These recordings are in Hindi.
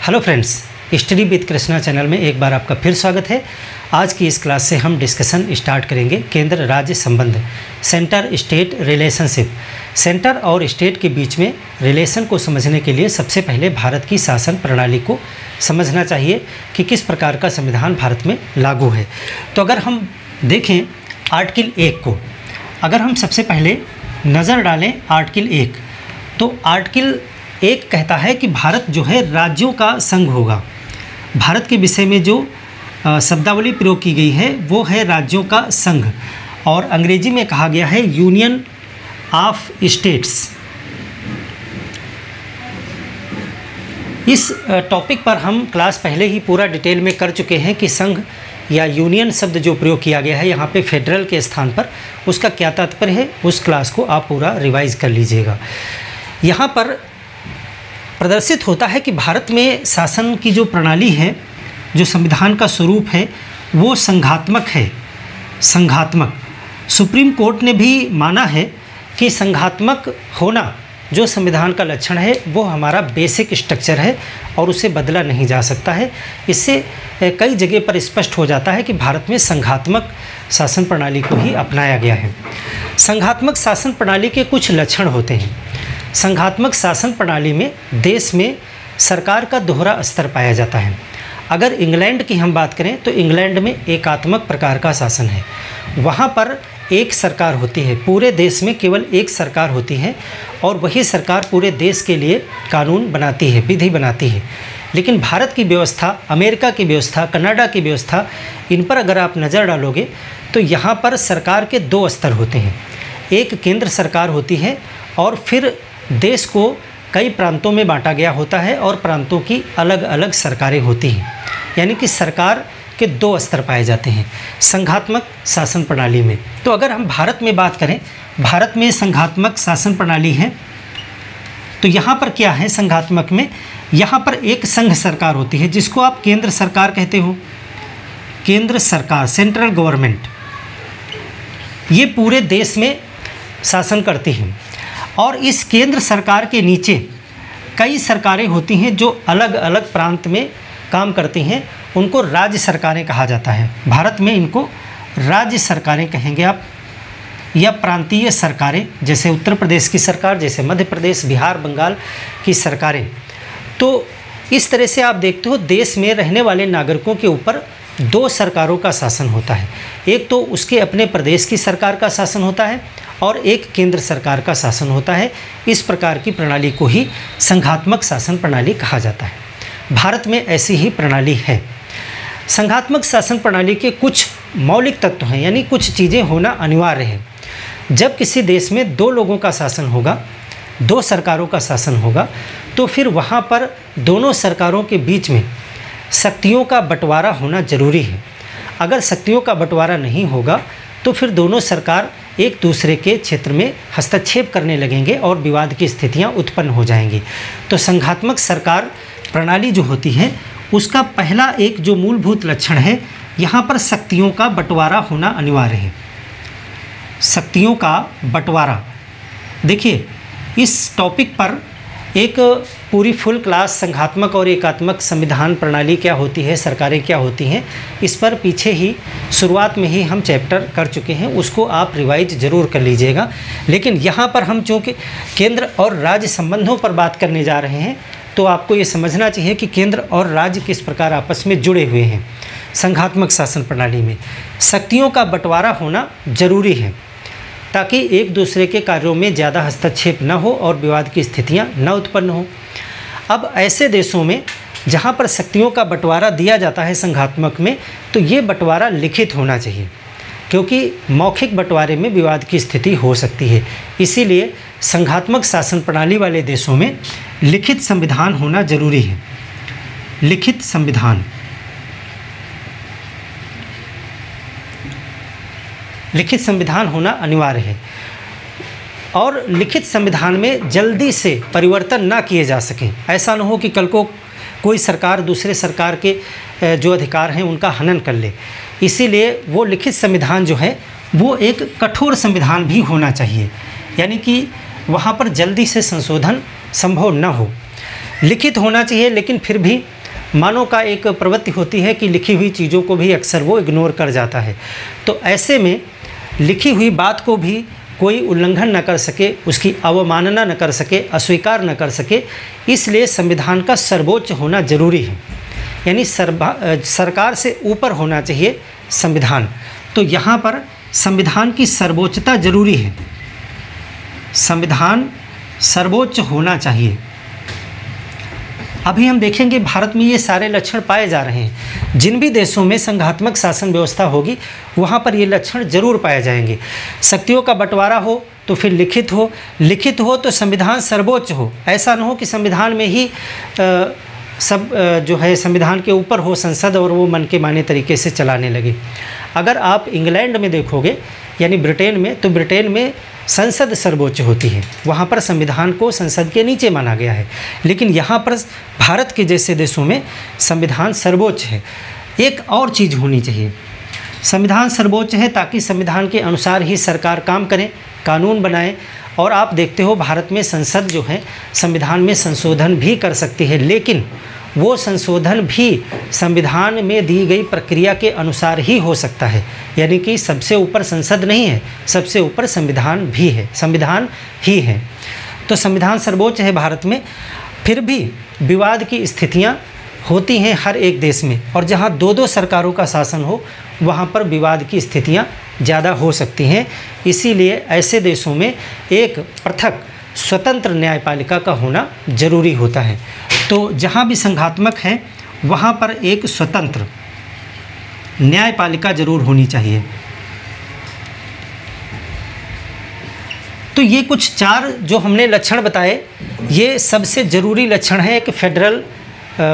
Hello friends, study with Krishna channel में एक बार आपका फिर स्वागत है। आज की इस क्लास से हम डिस्कशन स्टार्ट करेंगे केंद्र राज्य संबंध, सेंटर स्टेट रिलेशनशिप। सेंटर और स्टेट के बीच में रिलेशन को समझने के लिए सबसे पहले भारत की शासन प्रणाली को समझना चाहिए कि किस प्रकार का संविधान भारत में लागू है। तो अगर हम देखें आर्टिकल 1 को, अगर हम सबसे पहले नज़र डालें आर्टिकल 1, तो आर्टिकल 1 कहता है कि भारत जो है राज्यों का संघ होगा। भारत के विषय में जो शब्दावली प्रयोग की गई है वो है राज्यों का संघ, और अंग्रेजी में कहा गया है यूनियन ऑफ स्टेट्स। इस टॉपिक पर हम क्लास पहले ही पूरा डिटेल में कर चुके हैं कि संघ या यूनियन शब्द जो प्रयोग किया गया है यहाँ पे फेडरल के स्थान पर, उसका क्या तात्पर्य है, उस क्लास को आप पूरा रिवाइज कर लीजिएगा। यहाँ पर प्रदर्शित होता है कि भारत में शासन की जो प्रणाली है, जो संविधान का स्वरूप है, वो संघात्मक है। संघात्मक सुप्रीम कोर्ट ने भी माना है कि संघात्मक होना जो संविधान का लक्षण है वो हमारा बेसिक स्ट्रक्चर है और उसे बदला नहीं जा सकता है। इससे कई जगह पर स्पष्ट हो जाता है कि भारत में संघात्मक शासन प्रणाली को ही अपनाया गया है। संघात्मक शासन प्रणाली के कुछ लक्षण होते हैं। संघात्मक शासन प्रणाली में देश में सरकार का दोहरा स्तर पाया जाता है। अगर इंग्लैंड की हम बात करें तो इंग्लैंड में एकात्मक प्रकार का शासन है। वहाँ पर एक सरकार होती है, पूरे देश में केवल एक सरकार होती है और वही सरकार पूरे देश के लिए कानून बनाती है, विधि बनाती है। लेकिन भारत की व्यवस्था, अमेरिका की व्यवस्था, कनाडा की व्यवस्था, इन पर अगर आप नज़र डालोगे तो यहाँ पर सरकार के दो स्तर होते हैं। एक केंद्र सरकार होती है और फिर देश को कई प्रांतों में बांटा गया होता है और प्रांतों की अलग अलग सरकारें होती हैं। यानी कि सरकार के दो स्तर पाए जाते हैं संघात्मक शासन प्रणाली में। तो अगर हम भारत में बात करें, भारत में संघात्मक शासन प्रणाली है, तो यहाँ पर क्या है संघात्मक में, यहाँ पर एक संघ सरकार होती है जिसको आप केंद्र सरकार कहते हो। केंद्र सरकार, सेंट्रल गवर्नमेंट, ये पूरे देश में शासन करती है और इस केंद्र सरकार के नीचे कई सरकारें होती हैं जो अलग अलग प्रांत में काम करती हैं। उनको राज्य सरकारें कहा जाता है। भारत में इनको राज्य सरकारें कहेंगे आप, या प्रांतीय सरकारें, जैसे उत्तर प्रदेश की सरकार, जैसे मध्य प्रदेश, बिहार, बंगाल की सरकारें। तो इस तरह से आप देखते हो देश में रहने वाले नागरिकों के ऊपर दो सरकारों का शासन होता है। एक तो उसके अपने प्रदेश की सरकार का शासन होता है और एक केंद्र सरकार का शासन होता है। इस प्रकार की प्रणाली को ही संघात्मक शासन प्रणाली कहा जाता है। भारत में ऐसी ही प्रणाली है। संघात्मक शासन प्रणाली के कुछ मौलिक तत्व हैं, यानी कुछ चीज़ें होना अनिवार्य है। जब किसी देश में दो लोगों का शासन होगा, दो सरकारों का शासन होगा, तो फिर वहाँ पर दोनों सरकारों के बीच में शक्तियों का बंटवारा होना जरूरी है। अगर शक्तियों का बंटवारा नहीं होगा तो फिर दोनों सरकार एक दूसरे के क्षेत्र में हस्तक्षेप करने लगेंगे और विवाद की स्थितियां उत्पन्न हो जाएंगी। तो संघात्मक सरकार प्रणाली जो होती है उसका पहला एक जो मूलभूत लक्षण है, यहाँ पर शक्तियों का बंटवारा होना अनिवार्य है। शक्तियों का बंटवारा, देखिए इस टॉपिक पर एक पूरी फुल क्लास संघात्मक और एकात्मक संविधान प्रणाली क्या होती है, सरकारें क्या होती हैं, इस पर पीछे ही शुरुआत में ही हम चैप्टर कर चुके हैं, उसको आप रिवाइज ज़रूर कर लीजिएगा। लेकिन यहाँ पर हम चूँकि केंद्र और राज्य संबंधों पर बात करने जा रहे हैं तो आपको ये समझना चाहिए कि केंद्र और राज्य किस प्रकार आपस में जुड़े हुए हैं। संघात्मक शासन प्रणाली में शक्तियों का बंटवारा होना जरूरी है ताकि एक दूसरे के कार्यों में ज़्यादा हस्तक्षेप न हो और विवाद की स्थितियां न उत्पन्न हो। अब ऐसे देशों में जहां पर शक्तियों का बंटवारा दिया जाता है संघात्मक में, तो ये बंटवारा लिखित होना चाहिए, क्योंकि मौखिक बंटवारे में विवाद की स्थिति हो सकती है। इसीलिए संघात्मक शासन प्रणाली वाले देशों में लिखित संविधान होना जरूरी है। लिखित संविधान, लिखित संविधान होना अनिवार्य है और लिखित संविधान में जल्दी से परिवर्तन ना किए जा सकें। ऐसा न हो कि कल को कोई सरकार दूसरे सरकार के जो अधिकार हैं उनका हनन कर ले। इसीलिए वो लिखित संविधान जो है वो एक कठोर संविधान भी होना चाहिए, यानी कि वहाँ पर जल्दी से संशोधन संभव न हो। लिखित होना चाहिए, लेकिन फिर भी मानव का एक प्रवृत्ति होती है कि लिखी हुई चीज़ों को भी अक्सर वो इग्नोर कर जाता है। तो ऐसे में लिखी हुई बात को भी कोई उल्लंघन न कर सके, उसकी अवमानना न कर सके, अस्वीकार न कर सके, इसलिए संविधान का सर्वोच्च होना जरूरी है। यानी सरकार से ऊपर होना चाहिए संविधान। तो यहाँ पर संविधान की सर्वोच्चता जरूरी है, संविधान सर्वोच्च होना चाहिए। अभी हम देखेंगे भारत में ये सारे लक्षण पाए जा रहे हैं। जिन भी देशों में संघात्मक शासन व्यवस्था होगी वहाँ पर ये लक्षण जरूर पाए जाएंगे। शक्तियों का बंटवारा हो तो फिर लिखित हो, लिखित हो तो संविधान सर्वोच्च हो। ऐसा न हो कि संविधान में ही सब जो है संविधान के ऊपर हो संसद और वो मन के माने तरीके से चलाने लगे। अगर आप इंग्लैंड में देखोगे यानी ब्रिटेन में, तो ब्रिटेन में संसद सर्वोच्च होती है, वहाँ पर संविधान को संसद के नीचे माना गया है। लेकिन यहाँ पर भारत के जैसे देशों में संविधान सर्वोच्च है। एक और चीज़ होनी चाहिए, संविधान सर्वोच्च है ताकि संविधान के अनुसार ही सरकार काम करे, कानून बनाए। और आप देखते हो भारत में संसद जो है संविधान में संशोधन भी कर सकती है, लेकिन वो संशोधन भी संविधान में दी गई प्रक्रिया के अनुसार ही हो सकता है। यानी कि सबसे ऊपर संसद नहीं है, सबसे ऊपर संविधान भी है, संविधान ही है। तो संविधान सर्वोच्च है भारत में। फिर भी विवाद की स्थितियां होती हैं हर एक देश में, और जहां दो दो सरकारों का शासन हो वहां पर विवाद की स्थितियां ज़्यादा हो सकती हैं। इसीलिए ऐसे देशों में एक पृथक स्वतंत्र न्यायपालिका का होना जरूरी होता है। तो जहाँ भी संघात्मक है वहाँ पर एक स्वतंत्र न्यायपालिका जरूर होनी चाहिए। तो ये कुछ चार जो हमने लक्षण बताए, ये सबसे ज़रूरी लक्षण है एक फेडरल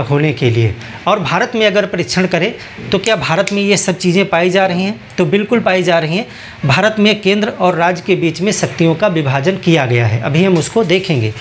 होने के लिए। और भारत में अगर परीक्षण करें तो क्या भारत में ये सब चीज़ें पाई जा रही हैं? तो बिल्कुल पाई जा रही हैं। भारत में केंद्र और राज्य के बीच में शक्तियों का विभाजन किया गया है, अभी हम उसको देखेंगे।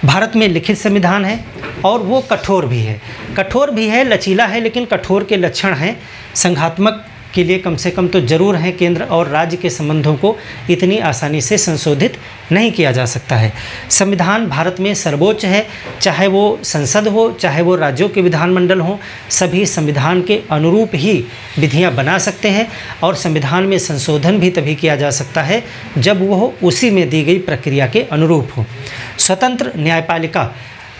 भारत में लिखित संविधान है और वो कठोर भी है, कठोर भी है, लचीला है, लेकिन कठोर के लक्षण हैं। संघात्मक के लिए कम से कम तो ज़रूर हैं। केंद्र और राज्य के संबंधों को इतनी आसानी से संशोधित नहीं किया जा सकता है। संविधान भारत में सर्वोच्च है, चाहे वो संसद हो चाहे वो राज्यों के विधानमंडल हों, सभी संविधान के अनुरूप ही विधियां बना सकते हैं। और संविधान में संशोधन भी तभी किया जा सकता है जब वो उसी में दी गई प्रक्रिया के अनुरूप हो। स्वतंत्र न्यायपालिका,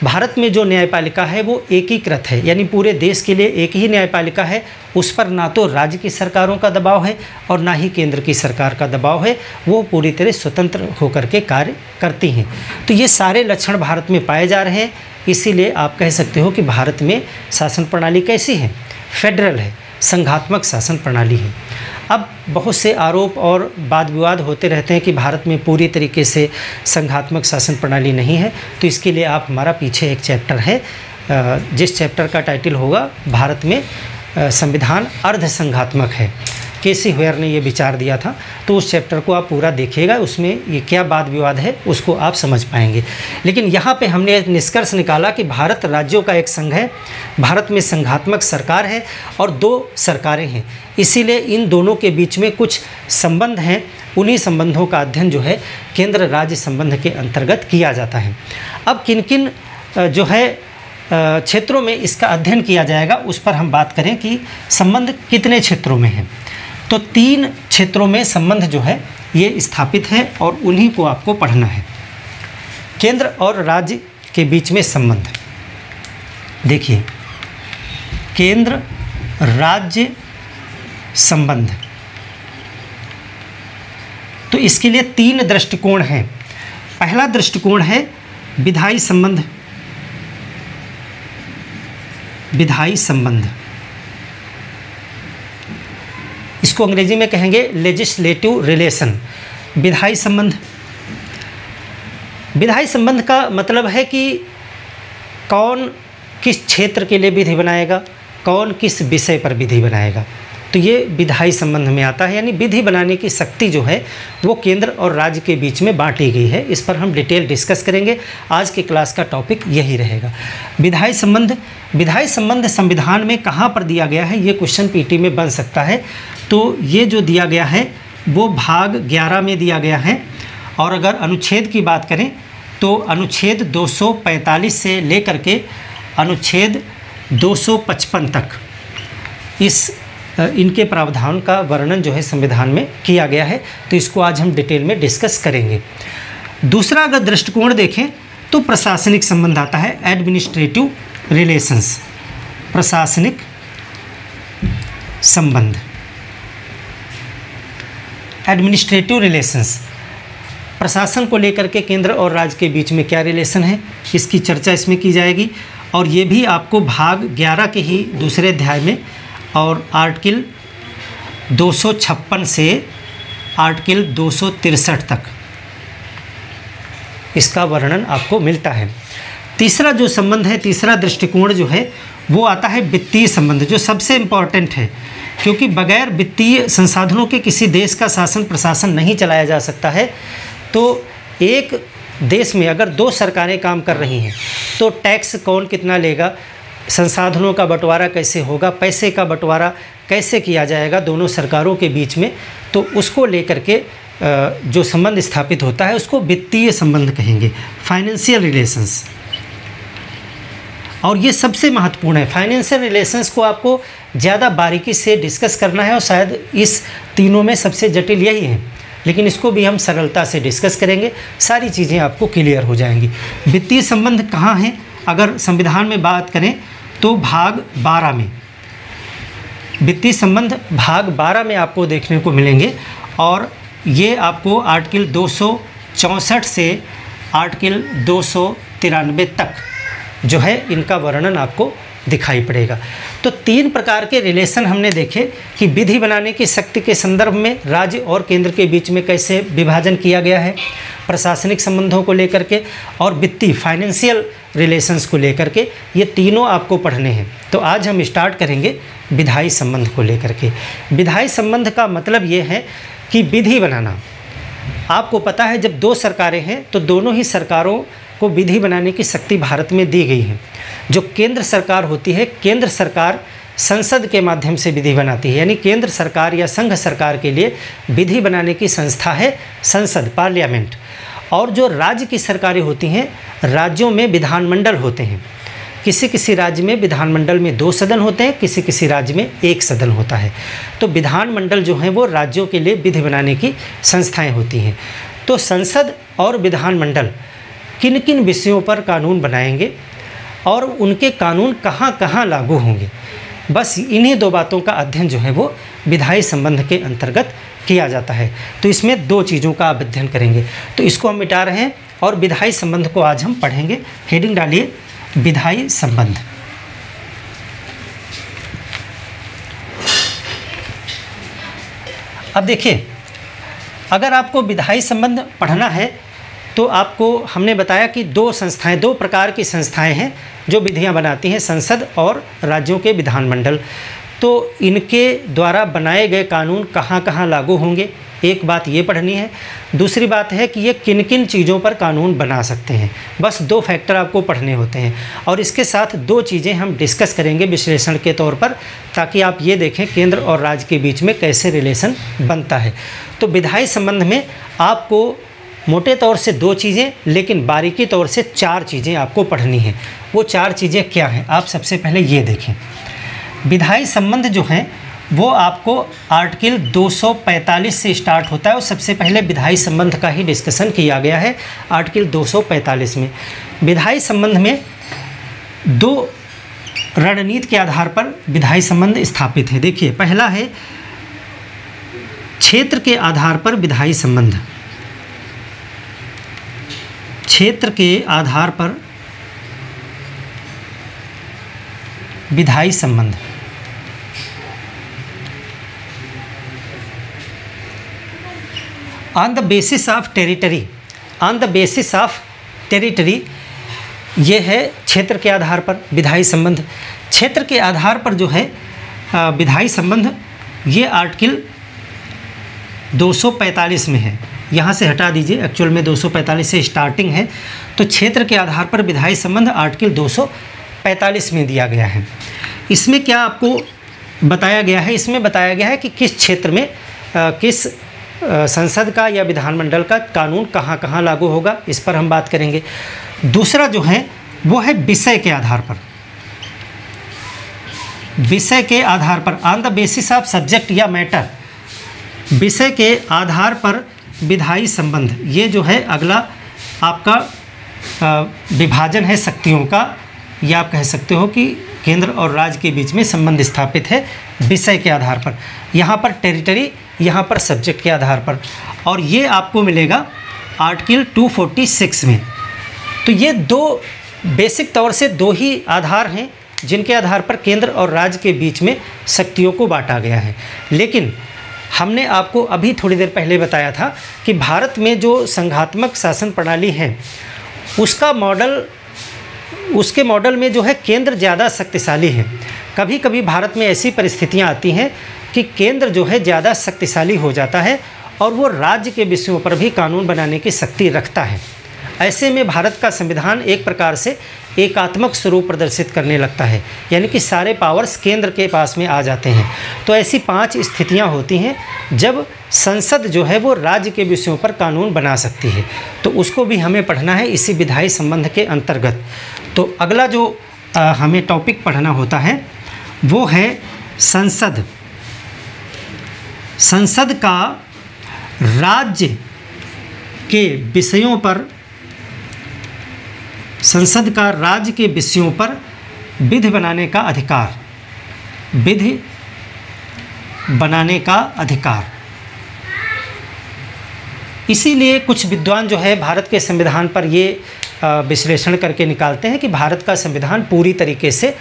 भारत में जो न्यायपालिका है वो एकीकृत है, यानी पूरे देश के लिए एक ही न्यायपालिका है। उस पर ना तो राज्य की सरकारों का दबाव है और ना ही केंद्र की सरकार का दबाव है, वो पूरी तरह स्वतंत्र होकर के कार्य करती हैं। तो ये सारे लक्षण भारत में पाए जा रहे हैं। इसीलिए आप कह सकते हो कि भारत में शासन प्रणाली कैसी है? फेडरल है, संघात्मक शासन प्रणाली है। अब बहुत से आरोप और वाद विवाद होते रहते हैं कि भारत में पूरी तरीके से संघात्मक शासन प्रणाली नहीं है। तो इसके लिए आप हमारा पीछे एक चैप्टर है, जिस चैप्टर का टाइटल होगा भारत में संविधान अर्ध संघात्मक है, केसी होयर ने ये विचार दिया था। तो उस चैप्टर को आप पूरा देखिएगा, उसमें ये क्या वाद विवाद है उसको आप समझ पाएंगे। लेकिन यहाँ पे हमने निष्कर्ष निकाला कि भारत राज्यों का एक संघ है, भारत में संघात्मक सरकार है और दो सरकारें हैं। इसीलिए इन दोनों के बीच में कुछ संबंध हैं, उन्हीं संबंधों का अध्ययन जो है केंद्र राज्य संबंध के अंतर्गत किया जाता है। अब किन किन जो है क्षेत्रों में इसका अध्ययन किया जाएगा उस पर हम बात करें कि संबंध कितने क्षेत्रों में है। तो 3 क्षेत्रों में संबंध जो है ये स्थापित है और उन्हीं को आपको पढ़ना है। केंद्र और राज्य के बीच में संबंध, देखिए केंद्र राज्य संबंध, तो इसके लिए 3 दृष्टिकोण हैं। पहला दृष्टिकोण है विधायी संबंध, विधायी संबंध, इसको अंग्रेजी में कहेंगे लेजिस्लेटिव रिलेशन, विधायी संबंध। विधायी संबंध का मतलब है कि कौन किस क्षेत्र के लिए विधि बनाएगा, कौन किस विषय पर विधि बनाएगा, तो ये विधायी संबंध में आता है। यानी विधि बनाने की शक्ति जो है वो केंद्र और राज्य के बीच में बांटी गई है। इस पर हम डिटेल डिस्कस करेंगे, आज के क्लास का टॉपिक यही रहेगा, विधायी संबंध। विधायी संबंध संविधान में कहाँ पर दिया गया है, ये क्वेश्चन पीटी में बन सकता है। तो ये जो दिया गया है वो भाग 11 में दिया गया है। और अगर अनुच्छेद की बात करें तो अनुच्छेद 245 से लेकर के अनुच्छेद 255 तक इनके प्रावधान का वर्णन जो है संविधान में किया गया है। तो इसको आज हम डिटेल में डिस्कस करेंगे। दूसरा अगर दृष्टिकोण देखें तो प्रशासनिक संबंध आता है, एडमिनिस्ट्रेटिव रिलेशंस, प्रशासनिक संबंध, एडमिनिस्ट्रेटिव रिलेशंस। प्रशासन को लेकर के केंद्र और राज्य के बीच में क्या रिलेशन है, इसकी चर्चा इसमें की जाएगी। और ये भी आपको भाग 11 के ही दूसरे अध्याय में और आर्टिकल 256 से आर्टिकल 263 तक इसका वर्णन आपको मिलता है। तीसरा जो संबंध है, तीसरा दृष्टिकोण जो है वो आता है वित्तीय संबंध, जो सबसे इम्पॉर्टेंट है, क्योंकि बगैर वित्तीय संसाधनों के किसी देश का शासन प्रशासन नहीं चलाया जा सकता है। तो एक देश में अगर दो सरकारें काम कर रही हैं तो टैक्स कौन कितना लेगा, संसाधनों का बंटवारा कैसे होगा, पैसे का बंटवारा कैसे किया जाएगा दोनों सरकारों के बीच में, तो उसको लेकर के जो संबंध स्थापित होता है उसको वित्तीय संबंध कहेंगे, फाइनेंशियल रिलेशंस। और ये सबसे महत्वपूर्ण है। फाइनेंशियल रिलेशंस को आपको ज़्यादा बारीकी से डिस्कस करना है और शायद इस तीनों में सबसे जटिल यही है, लेकिन इसको भी हम सरलता से डिस्कस करेंगे, सारी चीज़ें आपको क्लियर हो जाएंगी। वित्तीय संबंध कहाँ हैं, अगर संविधान में बात करें तो भाग 12 में, वित्तीय संबंध भाग 12 में आपको देखने को मिलेंगे। और ये आपको आर्टिकल 264 से आर्टिकल 293 तक जो है इनका वर्णन आपको दिखाई पड़ेगा। तो 3 प्रकार के रिलेशन हमने देखे कि विधि बनाने की शक्ति के संदर्भ में राज्य और केंद्र के बीच में कैसे विभाजन किया गया है, प्रशासनिक संबंधों को लेकर के, और वित्तीय फाइनेंशियल रिलेशंस को लेकर के, ये तीनों आपको पढ़ने हैं। तो आज हम स्टार्ट करेंगे विधायी संबंध को लेकर के। विधायी संबंध का मतलब ये है कि विधि बनाना। आपको पता है जब 2 सरकारें हैं तो दोनों ही सरकारों को विधि बनाने की शक्ति भारत में दी गई है। जो केंद्र सरकार होती है, केंद्र सरकार संसद के माध्यम से विधि बनाती है, यानी केंद्र सरकार या संघ सरकार के लिए विधि बनाने की संस्था है संसद, पार्लियामेंट। और जो राज्य की सरकारें होती हैं, राज्यों में विधानमंडल होते हैं। किसी किसी राज्य में विधानमंडल में 2 सदन होते हैं, किसी किसी राज्य में 1 सदन होता है। तो विधानमंडल जो हैं वो राज्यों के लिए विधि बनाने की संस्थाएं होती हैं। तो संसद और विधानमंडल किन किन विषयों पर कानून बनाएंगे और उनके कानून कहाँ कहाँ लागू होंगे, बस इन्हीं 2 बातों का अध्ययन जो है वो विधायी संबंध के अंतर्गत किया जाता है। तो इसमें 2 चीज़ों का आप अध्ययन करेंगे। तो इसको हम मिटा रहे हैं और विधायी संबंध को आज हम पढ़ेंगे। हेडिंग डालिए विधायी संबंध। अब देखिए, अगर आपको विधायी संबंध पढ़ना है तो आपको हमने बताया कि 2 संस्थाएं, 2 प्रकार की संस्थाएं हैं जो विधियां बनाती हैं, संसद और राज्यों के विधानमंडल। तो इनके द्वारा बनाए गए कानून कहाँ कहाँ लागू होंगे, एक बात ये पढ़नी है। दूसरी बात है कि ये किन किन चीज़ों पर कानून बना सकते हैं। बस 2 फैक्टर आपको पढ़ने होते हैं और इसके साथ 2 चीज़ें हम डिस्कस करेंगे विश्लेषण के तौर पर, ताकि आप ये देखें केंद्र और राज्य के बीच में कैसे रिलेशन बनता है। तो विधायी संबंध में आपको मोटे तौर से 2 चीज़ें, लेकिन बारीकी तौर से 4 चीज़ें आपको पढ़नी हैं। वो 4 चीज़ें क्या हैं, आप सबसे पहले ये देखें। विधायी संबंध जो है वो आपको आर्टिकल 245 से स्टार्ट होता है और सबसे पहले विधायी संबंध का ही डिस्कशन किया गया है आर्टिकल 245 में। विधायी संबंध में 2 रणनीति के आधार पर विधायी संबंध स्थापित है। देखिए, पहला है क्षेत्र के आधार पर विधायी संबंध। क्षेत्र के आधार पर विधायी संबंध। On the basis of territory, on the basis of territory, ये है क्षेत्र के आधार पर विधायी संबंध। क्षेत्र के आधार पर जो है विधायी संबंध, ये आर्टिकल 245 में है। यहाँ से हटा दीजिए, एक्चुअल में 245 से स्टार्टिंग है। तो क्षेत्र के आधार पर विधायी संबंध आर्टिकल 245 में दिया गया है। इसमें क्या आपको बताया गया है, इसमें बताया गया है कि किस क्षेत्र में किस संसद का या विधानमंडल का कानून कहाँ कहाँ लागू होगा, इस पर हम बात करेंगे। दूसरा जो है वो है विषय के आधार पर। विषय के आधार पर, on the basis of subject या मैटर, विषय के आधार पर विधायी संबंध, ये जो है अगला आपका विभाजन है शक्तियों का, या आप कह सकते हो कि केंद्र और राज्य के बीच में संबंध स्थापित है विषय के आधार पर। यहाँ पर टेरिटरी, यहाँ पर सब्जेक्ट के आधार पर, और ये आपको मिलेगा आर्टिकल 246 में। तो ये दो बेसिक तौर से दो ही आधार हैं जिनके आधार पर केंद्र और राज्य के बीच में शक्तियों को बांटा गया है। लेकिन हमने आपको अभी थोड़ी देर पहले बताया था कि भारत में जो संघात्मक शासन प्रणाली है उसका मॉडल, उसके मॉडल में जो है केंद्र ज़्यादा शक्तिशाली है। कभी कभी भारत में ऐसी परिस्थितियां आती हैं कि केंद्र जो है ज़्यादा शक्तिशाली हो जाता है और वो राज्य के विषयों पर भी कानून बनाने की शक्ति रखता है। ऐसे में भारत का संविधान एक प्रकार से एकात्मक स्वरूप प्रदर्शित करने लगता है, यानी कि सारे पावर्स केंद्र के पास में आ जाते हैं। तो ऐसी 5 स्थितियां होती हैं जब संसद जो है वो राज्य के विषयों पर कानून बना सकती है। तो उसको भी हमें पढ़ना है इसी विधायी संबंध के अंतर्गत। तो अगला जो हमें टॉपिक पढ़ना होता है वो है संसद। संसद का राज्य के विषयों पर, संसद का राज्य के विषयों पर विधि बनाने का अधिकार, विधि बनाने का अधिकार। इसीलिए कुछ विद्वान जो है भारत के संविधान पर ये विश्लेषण करके निकालते हैं कि भारत का संविधान पूरी तरीके से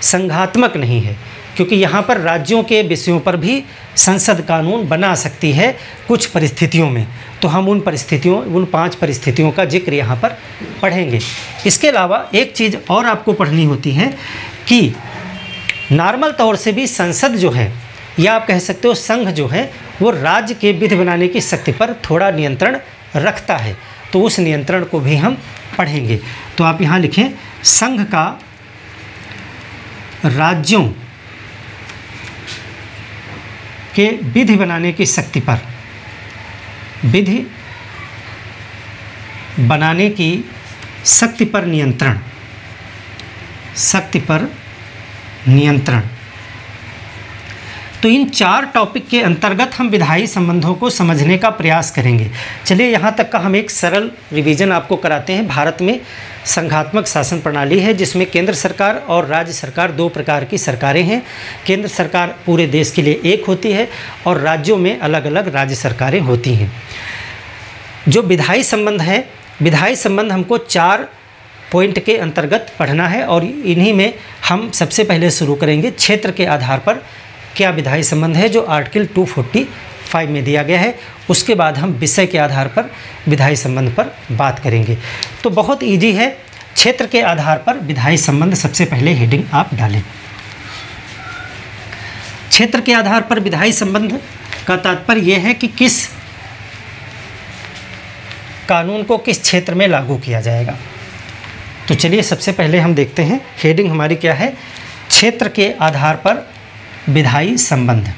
संघात्मक नहीं है, क्योंकि यहाँ पर राज्यों के विषयों पर भी संसद कानून बना सकती है कुछ परिस्थितियों में। तो हम उन परिस्थितियों, उन 5 परिस्थितियों का जिक्र यहाँ पर पढ़ेंगे। इसके अलावा एक चीज़ और आपको पढ़नी होती है कि नॉर्मल तौर से भी संसद जो है, या आप कह सकते हो संघ जो है, वो राज्य के विधि बनाने की शक्ति पर थोड़ा नियंत्रण रखता है। तो उस नियंत्रण को भी हम पढ़ेंगे। तो आप यहाँ लिखें, संघ का राज्यों के विधि बनाने की शक्ति पर, विधि बनाने की शक्ति पर नियंत्रण, शक्ति पर नियंत्रण। तो इन 4 टॉपिक के अंतर्गत हम विधायी संबंधों को समझने का प्रयास करेंगे। चलिए यहाँ तक का हम एक सरल रिवीजन आपको कराते हैं। भारत में संघात्मक शासन प्रणाली है जिसमें केंद्र सरकार और राज्य सरकार 2 प्रकार की सरकारें हैं। केंद्र सरकार पूरे देश के लिए एक होती है और राज्यों में अलग अलग राज्य सरकारें होती हैं। जो विधायी संबंध है, विधायी संबंध हमको 4 पॉइंट के अंतर्गत पढ़ना है और इन्हीं में हम सबसे पहले शुरू करेंगे क्षेत्र के आधार पर क्या विधायी संबंध है, जो आर्टिकल 245 में दिया गया है। उसके बाद हम विषय के आधार पर विधायी संबंध पर बात करेंगे। तो बहुत इजी है, क्षेत्र के आधार पर विधायी संबंध सबसे पहले हेडिंग आप डालें। क्षेत्र के आधार पर विधायी संबंध का तात्पर्य यह है कि किस कानून को किस क्षेत्र में लागू किया जाएगा। तो चलिए सबसे पहले हम देखते हैं हेडिंग हमारी क्या है, क्षेत्र के आधार पर विधायी संबंध।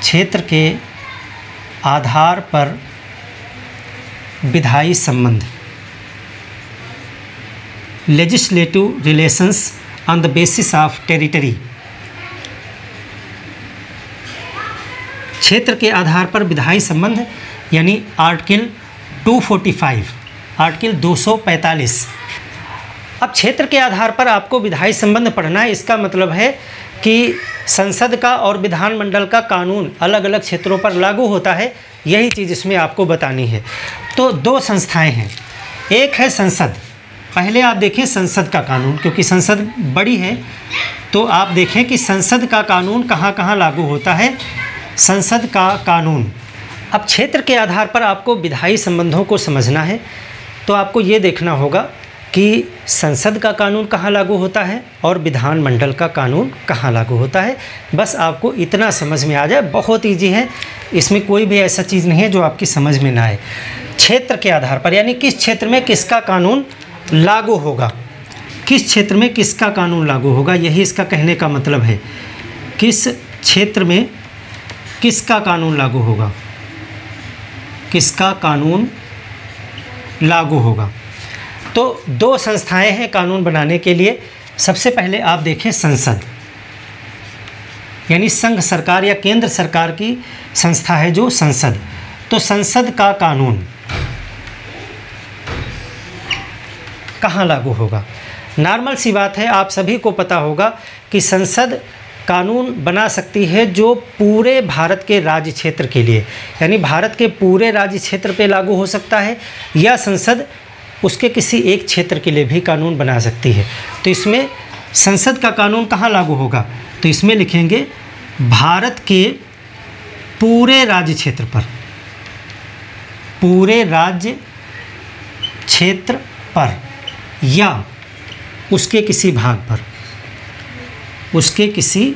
क्षेत्र के आधार पर विधायी संबंध, legislative relations on the basis of territory. क्षेत्र के आधार पर विधायी संबंध यानी आर्टिकल 245, आर्टिकल 245। अब क्षेत्र के आधार पर आपको विधायी संबंध पढ़ना है, इसका मतलब है कि संसद का और विधानमंडल का कानून अलग अलग क्षेत्रों पर लागू होता है, यही चीज़ इसमें आपको बतानी है। तो 2 संस्थाएं हैं, एक है संसद। पहले आप देखें संसद का कानून, क्योंकि संसद बड़ी है तो आप देखें कि संसद का कानून कहाँ कहाँ लागू होता है, संसद का कानून। अब क्षेत्र के आधार पर आपको विधायी संबंधों को समझना है तो आपको ये देखना होगा कि संसद का कानून कहाँ लागू होता है और विधानमंडल का कानून कहाँ लागू होता है। बस आपको इतना समझ में आ जाए, बहुत इजी है, इसमें कोई भी ऐसा चीज़ नहीं है जो आपकी समझ में ना आए। क्षेत्र के आधार पर यानी किस क्षेत्र में किसका कानून लागू होगा, किस क्षेत्र में किसका कानून लागू होगा, यही इसका कहने का मतलब है। किस क्षेत्र में किसका कानून लागू होगा? किसका कानून लागू होगा? तो दो संस्थाएं हैं कानून बनाने के लिए। सबसे पहले आप देखें संसद, यानी संघ सरकार या केंद्र सरकार की संस्था है जो संसद। तो संसद का कानून कहाँ लागू होगा? नॉर्मल सी बात है, आप सभी को पता होगा कि संसद कानून बना सकती है जो पूरे भारत के राज्य क्षेत्र के लिए, यानी भारत के पूरे राज्य क्षेत्र पे लागू हो सकता है, या संसद उसके किसी एक क्षेत्र के लिए भी कानून बना सकती है। तो इसमें संसद का कानून कहाँ लागू होगा? तो इसमें लिखेंगे भारत के पूरे राज्य क्षेत्र पर, पूरे राज्य क्षेत्र पर या उसके किसी भाग पर, उसके किसी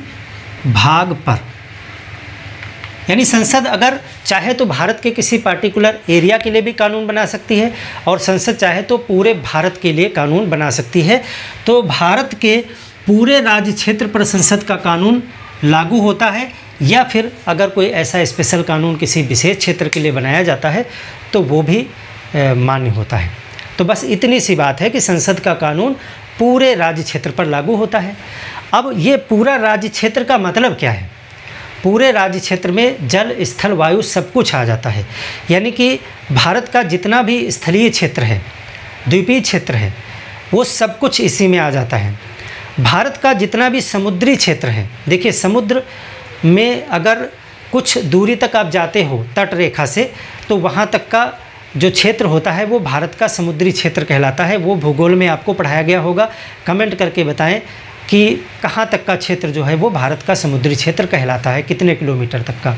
भाग पर। यानी संसद अगर चाहे तो भारत के किसी पार्टिकुलर एरिया के लिए भी कानून बना सकती है, और संसद चाहे तो पूरे भारत के लिए कानून बना सकती है। तो भारत के पूरे राज्य क्षेत्र पर संसद का कानून लागू होता है, या फिर अगर कोई ऐसा स्पेशल कानून किसी विशेष क्षेत्र के लिए बनाया जाता है तो वो भी मान्य होता है। तो बस इतनी सी बात है कि संसद का कानून पूरे राज्य क्षेत्र पर लागू होता है। अब ये पूरा राज्य क्षेत्र का मतलब क्या है? पूरे राज्य क्षेत्र में जल, स्थल, वायु सब कुछ आ जाता है। यानी कि भारत का जितना भी स्थलीय क्षेत्र है, द्वीपीय क्षेत्र है, वो सब कुछ इसी में आ जाता है। भारत का जितना भी समुद्री क्षेत्र है, देखिए समुद्र में अगर कुछ दूरी तक आप जाते हो तट रेखा से, तो वहाँ तक का जो क्षेत्र होता है वो भारत का समुद्री क्षेत्र कहलाता है। वो भूगोल में आपको पढ़ाया गया होगा। कमेंट करके बताएं कि कहाँ तक का क्षेत्र जो है वो भारत का समुद्री क्षेत्र कहलाता है, कितने किलोमीटर तक का।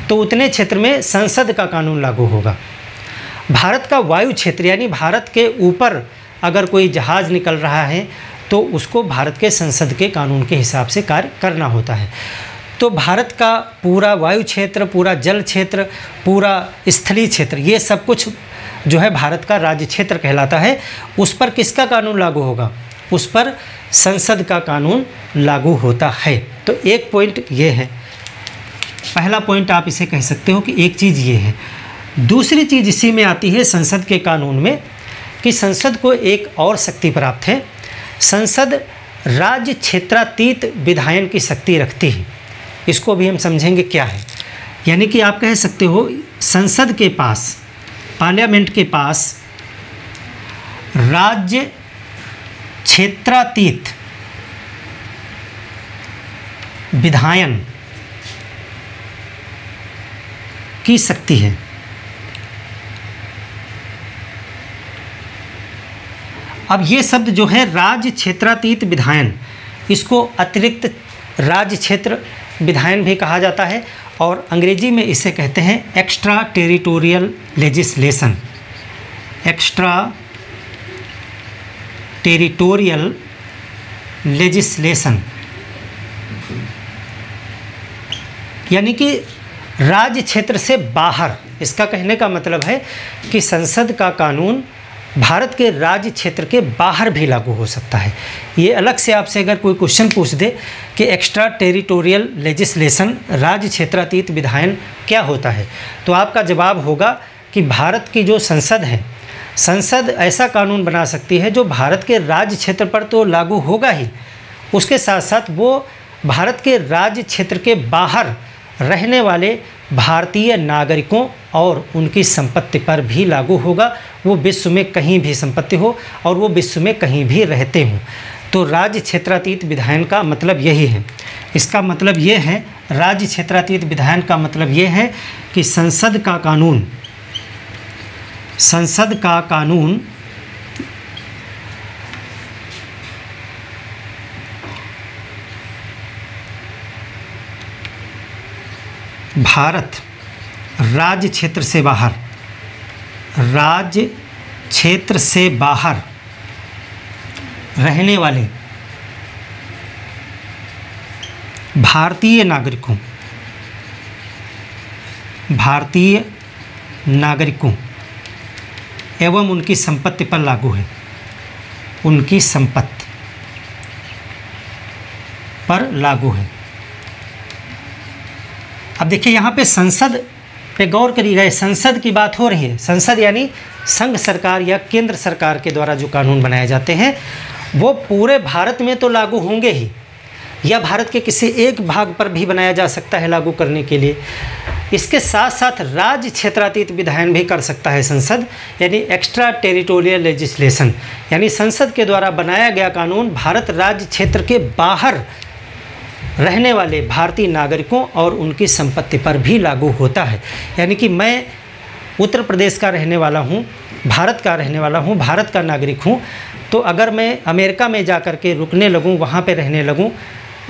तो उतने क्षेत्र में संसद का कानून लागू होगा। भारत का वायु क्षेत्र, यानी भारत के ऊपर अगर कोई जहाज़ निकल रहा है तो उसको भारत के संसद के कानून के हिसाब से कार्य करना होता है। तो भारत का पूरा वायु क्षेत्र, पूरा जल क्षेत्र, पूरा स्थलीय क्षेत्र, ये सब कुछ जो है भारत का राज्य क्षेत्र कहलाता है। उस पर किसका कानून लागू होगा? उस पर संसद का कानून लागू होता है। तो एक पॉइंट ये है, पहला पॉइंट आप इसे कह सकते हो कि एक चीज़ ये है। दूसरी चीज़ इसी में आती है संसद के कानून में कि संसद को एक और शक्ति प्राप्त है। संसद राज्य क्षेत्रातीत विधायन की शक्ति रखती है। इसको भी हम समझेंगे क्या है। यानी कि आप कह सकते हो संसद के पास, पार्लियामेंट के पास राज्य क्षेत्रातीत विधायन की शक्ति है। अब ये शब्द जो है राज्य क्षेत्रातीत विधायन, इसको अतिरिक्त राज्य क्षेत्र विधायन भी कहा जाता है, और अंग्रेजी में इसे कहते हैं extra territorial legislation. Extra territorial legislation, यानी कि राज्य क्षेत्र से बाहर। इसका कहने का मतलब है कि संसद का कानून भारत के राज्य क्षेत्र के बाहर भी लागू हो सकता है। ये अलग से आपसे अगर कोई क्वेश्चन पूछ दे कि एक्स्ट्रा टेरिटोरियल लेजिस्लेशन, राज्य क्षेत्रातीत विधायन क्या होता है, तो आपका जवाब होगा कि भारत की जो संसद है, संसद ऐसा कानून बना सकती है जो भारत के राज्य क्षेत्र पर तो लागू होगा ही, उसके साथ साथ वो भारत के राज्य क्षेत्र के बाहर रहने वाले भारतीय नागरिकों और उनकी संपत्ति पर भी लागू होगा। वो विश्व में कहीं भी संपत्ति हो और वो विश्व में कहीं भी रहते हों। तो राज्य क्षेत्रातीत विधायन का मतलब यही है। इसका मतलब ये है, राज्य क्षेत्रातीत विधायन का मतलब ये है कि संसद का कानून भारत राज्य क्षेत्र से बाहर, राज्य क्षेत्र से बाहर रहने वाले भारतीय नागरिकों एवं उनकी संपत्ति पर लागू है। उनकी संपत्ति पर लागू है। अब देखिए यहाँ पे संसद पे गौर करिएगा, संसद की बात हो रही है। संसद यानी संघ सरकार या केंद्र सरकार के द्वारा जो कानून बनाए जाते हैं वो पूरे भारत में तो लागू होंगे ही, या भारत के किसी एक भाग पर भी बनाया जा सकता है लागू करने के लिए। इसके साथ साथ राज्य क्षेत्रातीत विधायन भी कर सकता है संसद, यानी एक्स्ट्रा टेरिटोरियल लेजिस्लेशन, यानी संसद के द्वारा बनाया गया कानून भारत राज्य क्षेत्र के बाहर रहने वाले भारतीय नागरिकों और उनकी संपत्ति पर भी लागू होता है। यानी कि मैं उत्तर प्रदेश का रहने वाला हूँ, भारत का रहने वाला हूँ, भारत का नागरिक हूँ, तो अगर मैं अमेरिका में जा कर के रुकने लगूँ, वहाँ पे रहने लगूँ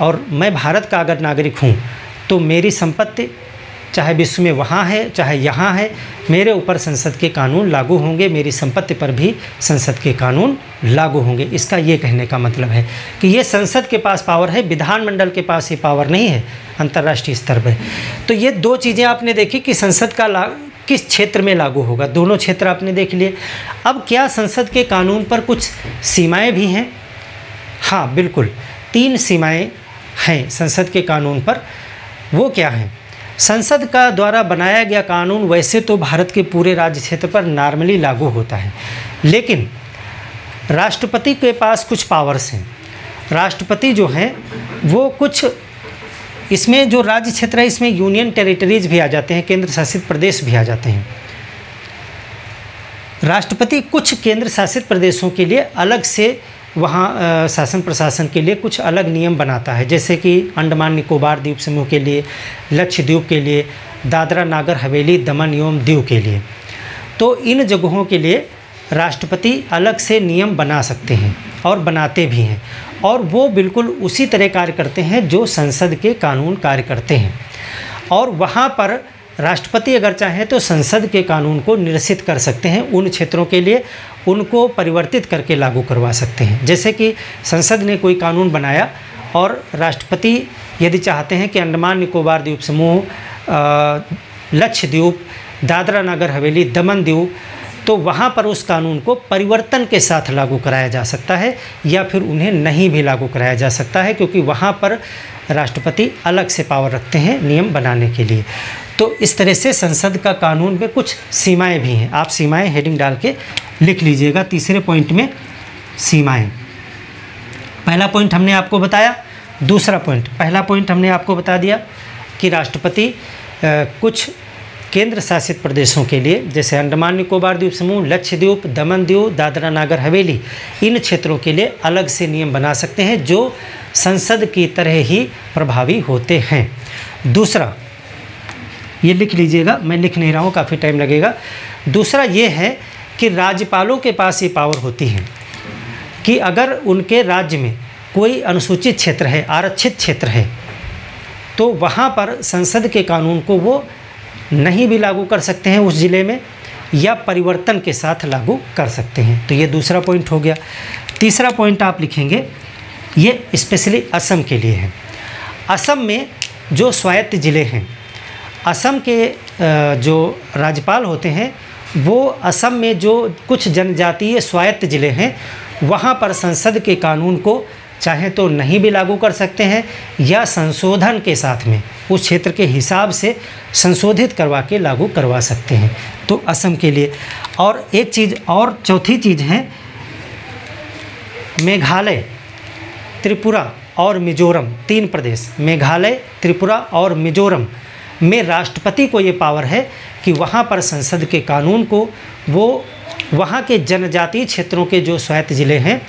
और मैं भारत का अगर नागरिक हूँ, तो मेरी संपत्ति चाहे विश्व में वहाँ है चाहे यहाँ है, मेरे ऊपर संसद के कानून लागू होंगे, मेरी संपत्ति पर भी संसद के कानून लागू होंगे। इसका ये कहने का मतलब है कि ये संसद के पास पावर है, विधानमंडल के पास ये पावर नहीं है अंतर्राष्ट्रीय स्तर पर। तो ये दो चीज़ें आपने देखी कि संसद का किस क्षेत्र में लागू होगा, दोनों क्षेत्र आपने देख लिए। अब क्या संसद के कानून पर कुछ सीमाएँ भी हैं? हाँ बिल्कुल, 3 सीमाएँ हैं संसद के कानून पर। वो क्या हैं? संसद का द्वारा बनाया गया कानून वैसे तो भारत के पूरे राज्य क्षेत्र पर नॉर्मली लागू होता है, लेकिन राष्ट्रपति के पास कुछ पावर्स हैं। राष्ट्रपति जो हैं वो कुछ, इसमें जो राज्य क्षेत्र है इसमें यूनियन टेरिटरीज भी आ जाते हैं, केंद्र शासित प्रदेश भी आ जाते हैं। राष्ट्रपति कुछ केंद्र शासित प्रदेशों के लिए अलग से वहाँ शासन प्रशासन के लिए कुछ अलग नियम बनाता है, जैसे कि अंडमान निकोबार द्वीप समूह के लिए, लक्षद्वीप के लिए, दादरा नागर हवेली, दमन एवं दीव के लिए। तो इन जगहों के लिए राष्ट्रपति अलग से नियम बना सकते हैं और बनाते भी हैं, और वो बिल्कुल उसी तरह कार्य करते हैं जो संसद के कानून कार्य करते हैं। और वहाँ पर राष्ट्रपति अगर चाहें तो संसद के कानून को निरसित कर सकते हैं, उन क्षेत्रों के लिए उनको परिवर्तित करके लागू करवा सकते हैं। जैसे कि संसद ने कोई कानून बनाया और राष्ट्रपति यदि चाहते हैं कि अंडमान निकोबार द्वीप समूह, लक्षद्वीप, दादरा नगर हवेली, दमन दीव, तो वहाँ पर उस कानून को परिवर्तन के साथ लागू कराया जा सकता है, या फिर उन्हें नहीं भी लागू कराया जा सकता है, क्योंकि वहाँ पर राष्ट्रपति अलग से पावर रखते हैं नियम बनाने के लिए। तो इस तरह से संसद का कानून में कुछ सीमाएं भी हैं। आप सीमाएं हेडिंग डाल के लिख लीजिएगा। तीसरे पॉइंट में सीमाएं, पहला पॉइंट हमने आपको बताया। दूसरा पॉइंट, पहला पॉइंट हमने आपको बता दिया कि राष्ट्रपति कुछ केंद्र शासित प्रदेशों के लिए, जैसे अंडमान निकोबार द्वीप समूह, लक्षद्वीप, दमन दीव, दादरा नागर हवेली, इन क्षेत्रों के लिए अलग से नियम बना सकते हैं जो संसद की तरह ही प्रभावी होते हैं। दूसरा, ये लिख लीजिएगा, मैं लिख नहीं रहा हूँ, काफ़ी टाइम लगेगा। दूसरा ये है कि राज्यपालों के पास ये पावर होती है कि अगर उनके राज्य में कोई अनुसूचित क्षेत्र है, आरक्षित क्षेत्र है, तो वहाँ पर संसद के कानून को वो नहीं भी लागू कर सकते हैं उस ज़िले में, या परिवर्तन के साथ लागू कर सकते हैं। तो ये दूसरा पॉइंट हो गया। तीसरा पॉइंट आप लिखेंगे, ये स्पेशली असम के लिए है। असम में जो स्वायत्त ज़िले हैं, असम के जो राज्यपाल होते हैं वो असम में जो कुछ जनजातीय स्वायत्त ज़िले हैं वहाँ पर संसद के कानून को चाहे तो नहीं भी लागू कर सकते हैं, या संशोधन के साथ में उस क्षेत्र के हिसाब से संशोधित करवा के लागू करवा सकते हैं। तो असम के लिए। और एक चीज़ और, चौथी चीज़ है मेघालय, त्रिपुरा और मिजोरम, 3 प्रदेश, मेघालय, त्रिपुरा और मिजोरम में राष्ट्रपति को ये पावर है कि वहाँ पर संसद के कानून को वो वहाँ के जनजातीय क्षेत्रों के जो स्वायत्त ज़िले हैं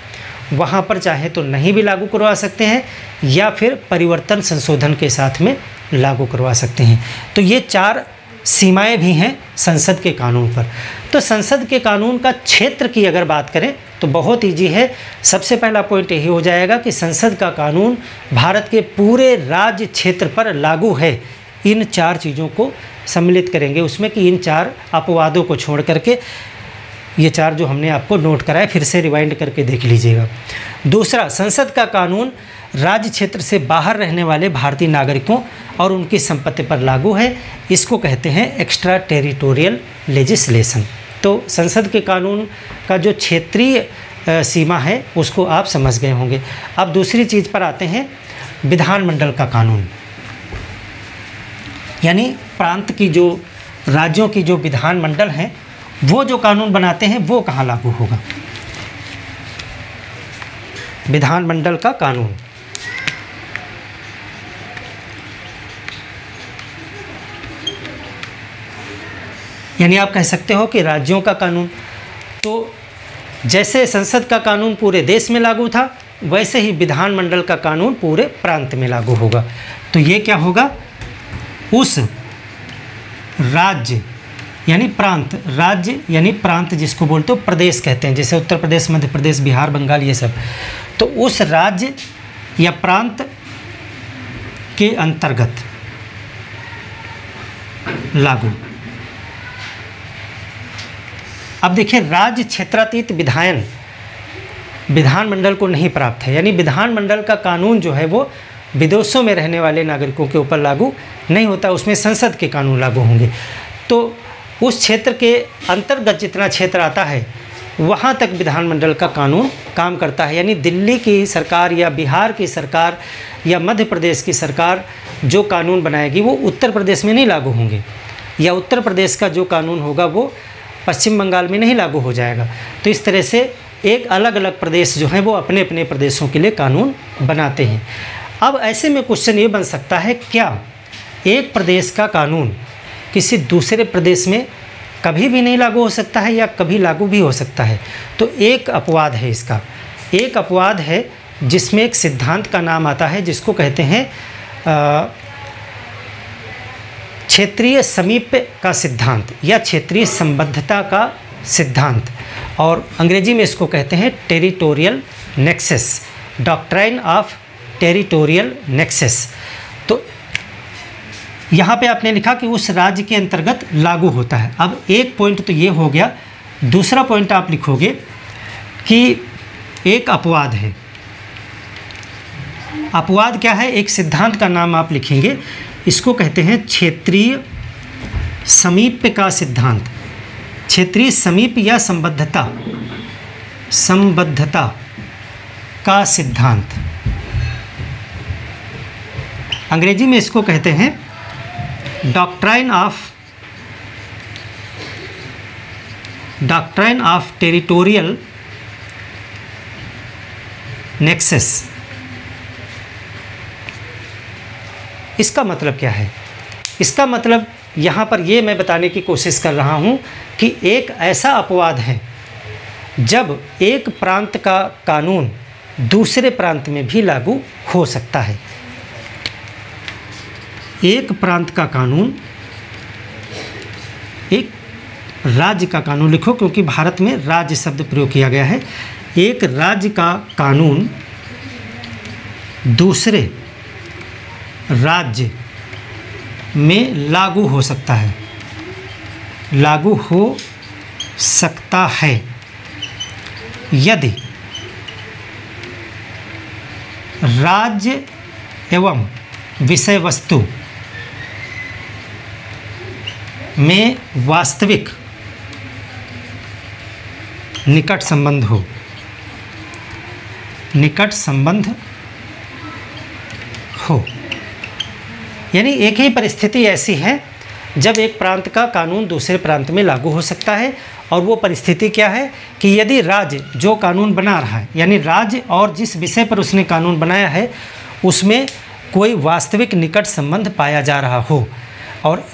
वहाँ पर चाहे तो नहीं भी लागू करवा सकते हैं, या फिर परिवर्तन संशोधन के साथ में लागू करवा सकते हैं। तो ये 4 सीमाएं भी हैं संसद के कानून पर। तो संसद के कानून का क्षेत्र की अगर बात करें तो बहुत ईजी है। सबसे पहला पॉइंट यही हो जाएगा कि संसद का कानून भारत के पूरे राज्य क्षेत्र पर लागू है। इन 4 चीज़ों को सम्मिलित करेंगे उसमें कि इन 4 अपवादों को छोड़ करके, ये 4 जो हमने आपको नोट कराए फिर से रिवाइंड करके देख लीजिएगा। दूसरा, संसद का कानून राज्य क्षेत्र से बाहर रहने वाले भारतीय नागरिकों और उनकी संपत्ति पर लागू है। इसको कहते हैं एक्स्ट्रा टेरिटोरियल लेजिस्लेशन। तो संसद के कानून का जो क्षेत्रीय सीमा है उसको आप समझ गए होंगे। अब दूसरी चीज़ पर आते हैं, विधानमंडल का कानून। यानी प्रांत की जो राज्यों की जो विधानमंडल हैं वो जो कानून बनाते हैं वो कहाँ लागू होगा? विधानमंडल का कानून, यानी आप कह सकते हो कि राज्यों का कानून। तो जैसे संसद का कानून पूरे देश में लागू था, वैसे ही विधानमंडल का कानून पूरे प्रांत में लागू होगा। तो ये क्या होगा? उस राज्य यानी प्रांत, राज्य यानी प्रांत जिसको बोलते हो प्रदेश कहते हैं, जैसे उत्तर प्रदेश, मध्य प्रदेश, बिहार, बंगाल, ये सब। तो उस राज्य या प्रांत के अंतर्गत लागू। अब देखिए, राज्य क्षेत्रातीत विधानमंडल को नहीं प्राप्त है, यानी विधानमंडल का कानून जो है वो विदेशों में रहने वाले नागरिकों के ऊपर लागू नहीं होता, उसमें संसद के कानून लागू होंगे। तो उस क्षेत्र के अंतर्गत जितना क्षेत्र आता है वहाँ तक विधानमंडल का कानून काम करता है। यानी दिल्ली की सरकार या बिहार की सरकार या मध्य प्रदेश की सरकार जो कानून बनाएगी वो उत्तर प्रदेश में नहीं लागू होंगे, या उत्तर प्रदेश का जो कानून होगा वो पश्चिम बंगाल में नहीं लागू हो जाएगा। तो इस तरह से एक अलग अलग प्रदेश जो हैं वो अपने अपने प्रदेशों के लिए कानून बनाते हैं। अब ऐसे में क्वेश्चन ये बन सकता है, क्या एक प्रदेश का कानून किसी दूसरे प्रदेश में कभी भी नहीं लागू हो सकता है या कभी लागू भी हो सकता है? तो एक अपवाद है इसका, एक अपवाद है जिसमें एक सिद्धांत का नाम आता है जिसको कहते हैं क्षेत्रीय समीप्य का सिद्धांत या क्षेत्रीय संबद्धता का सिद्धांत, और अंग्रेजी में इसको कहते हैं territorial nexus, doctrine of territorial nexus. तो यहाँ पे आपने लिखा कि उस राज्य के अंतर्गत लागू होता है। अब एक पॉइंट तो ये हो गया, दूसरा पॉइंट आप लिखोगे कि एक अपवाद है। अपवाद क्या है? एक सिद्धांत का नाम आप लिखेंगे, इसको कहते हैं क्षेत्रीय समीप्य का सिद्धांत, क्षेत्रीय समीप या संबद्धता का सिद्धांत। अंग्रेजी में इसको कहते हैं डॉक्ट्राइन ऑफ टेरिटोरियल नेक्सस। इसका मतलब क्या है? इसका मतलब यहाँ पर ये मैं बताने की कोशिश कर रहा हूँ कि एक ऐसा अपवाद है जब एक प्रांत का कानून दूसरे प्रांत में भी लागू हो सकता है। एक प्रांत का कानून, एक राज्य का कानून लिखो क्योंकि भारत में राज्य शब्द प्रयोग किया गया है। एक राज्य का कानून दूसरे राज्य में लागू हो सकता है, लागू हो सकता है यदि राज्य एवं विषय वस्तु में वास्तविक निकट संबंध हो, निकट संबंध हो। यानी एक ही परिस्थिति ऐसी है जब एक प्रांत का कानून दूसरे प्रांत में लागू हो सकता है, और वो परिस्थिति क्या है कि यदि राज्य जो कानून बना रहा है, यानी राज्य और जिस विषय पर उसने कानून बनाया है उसमें कोई वास्तविक निकट संबंध पाया जा रहा हो, और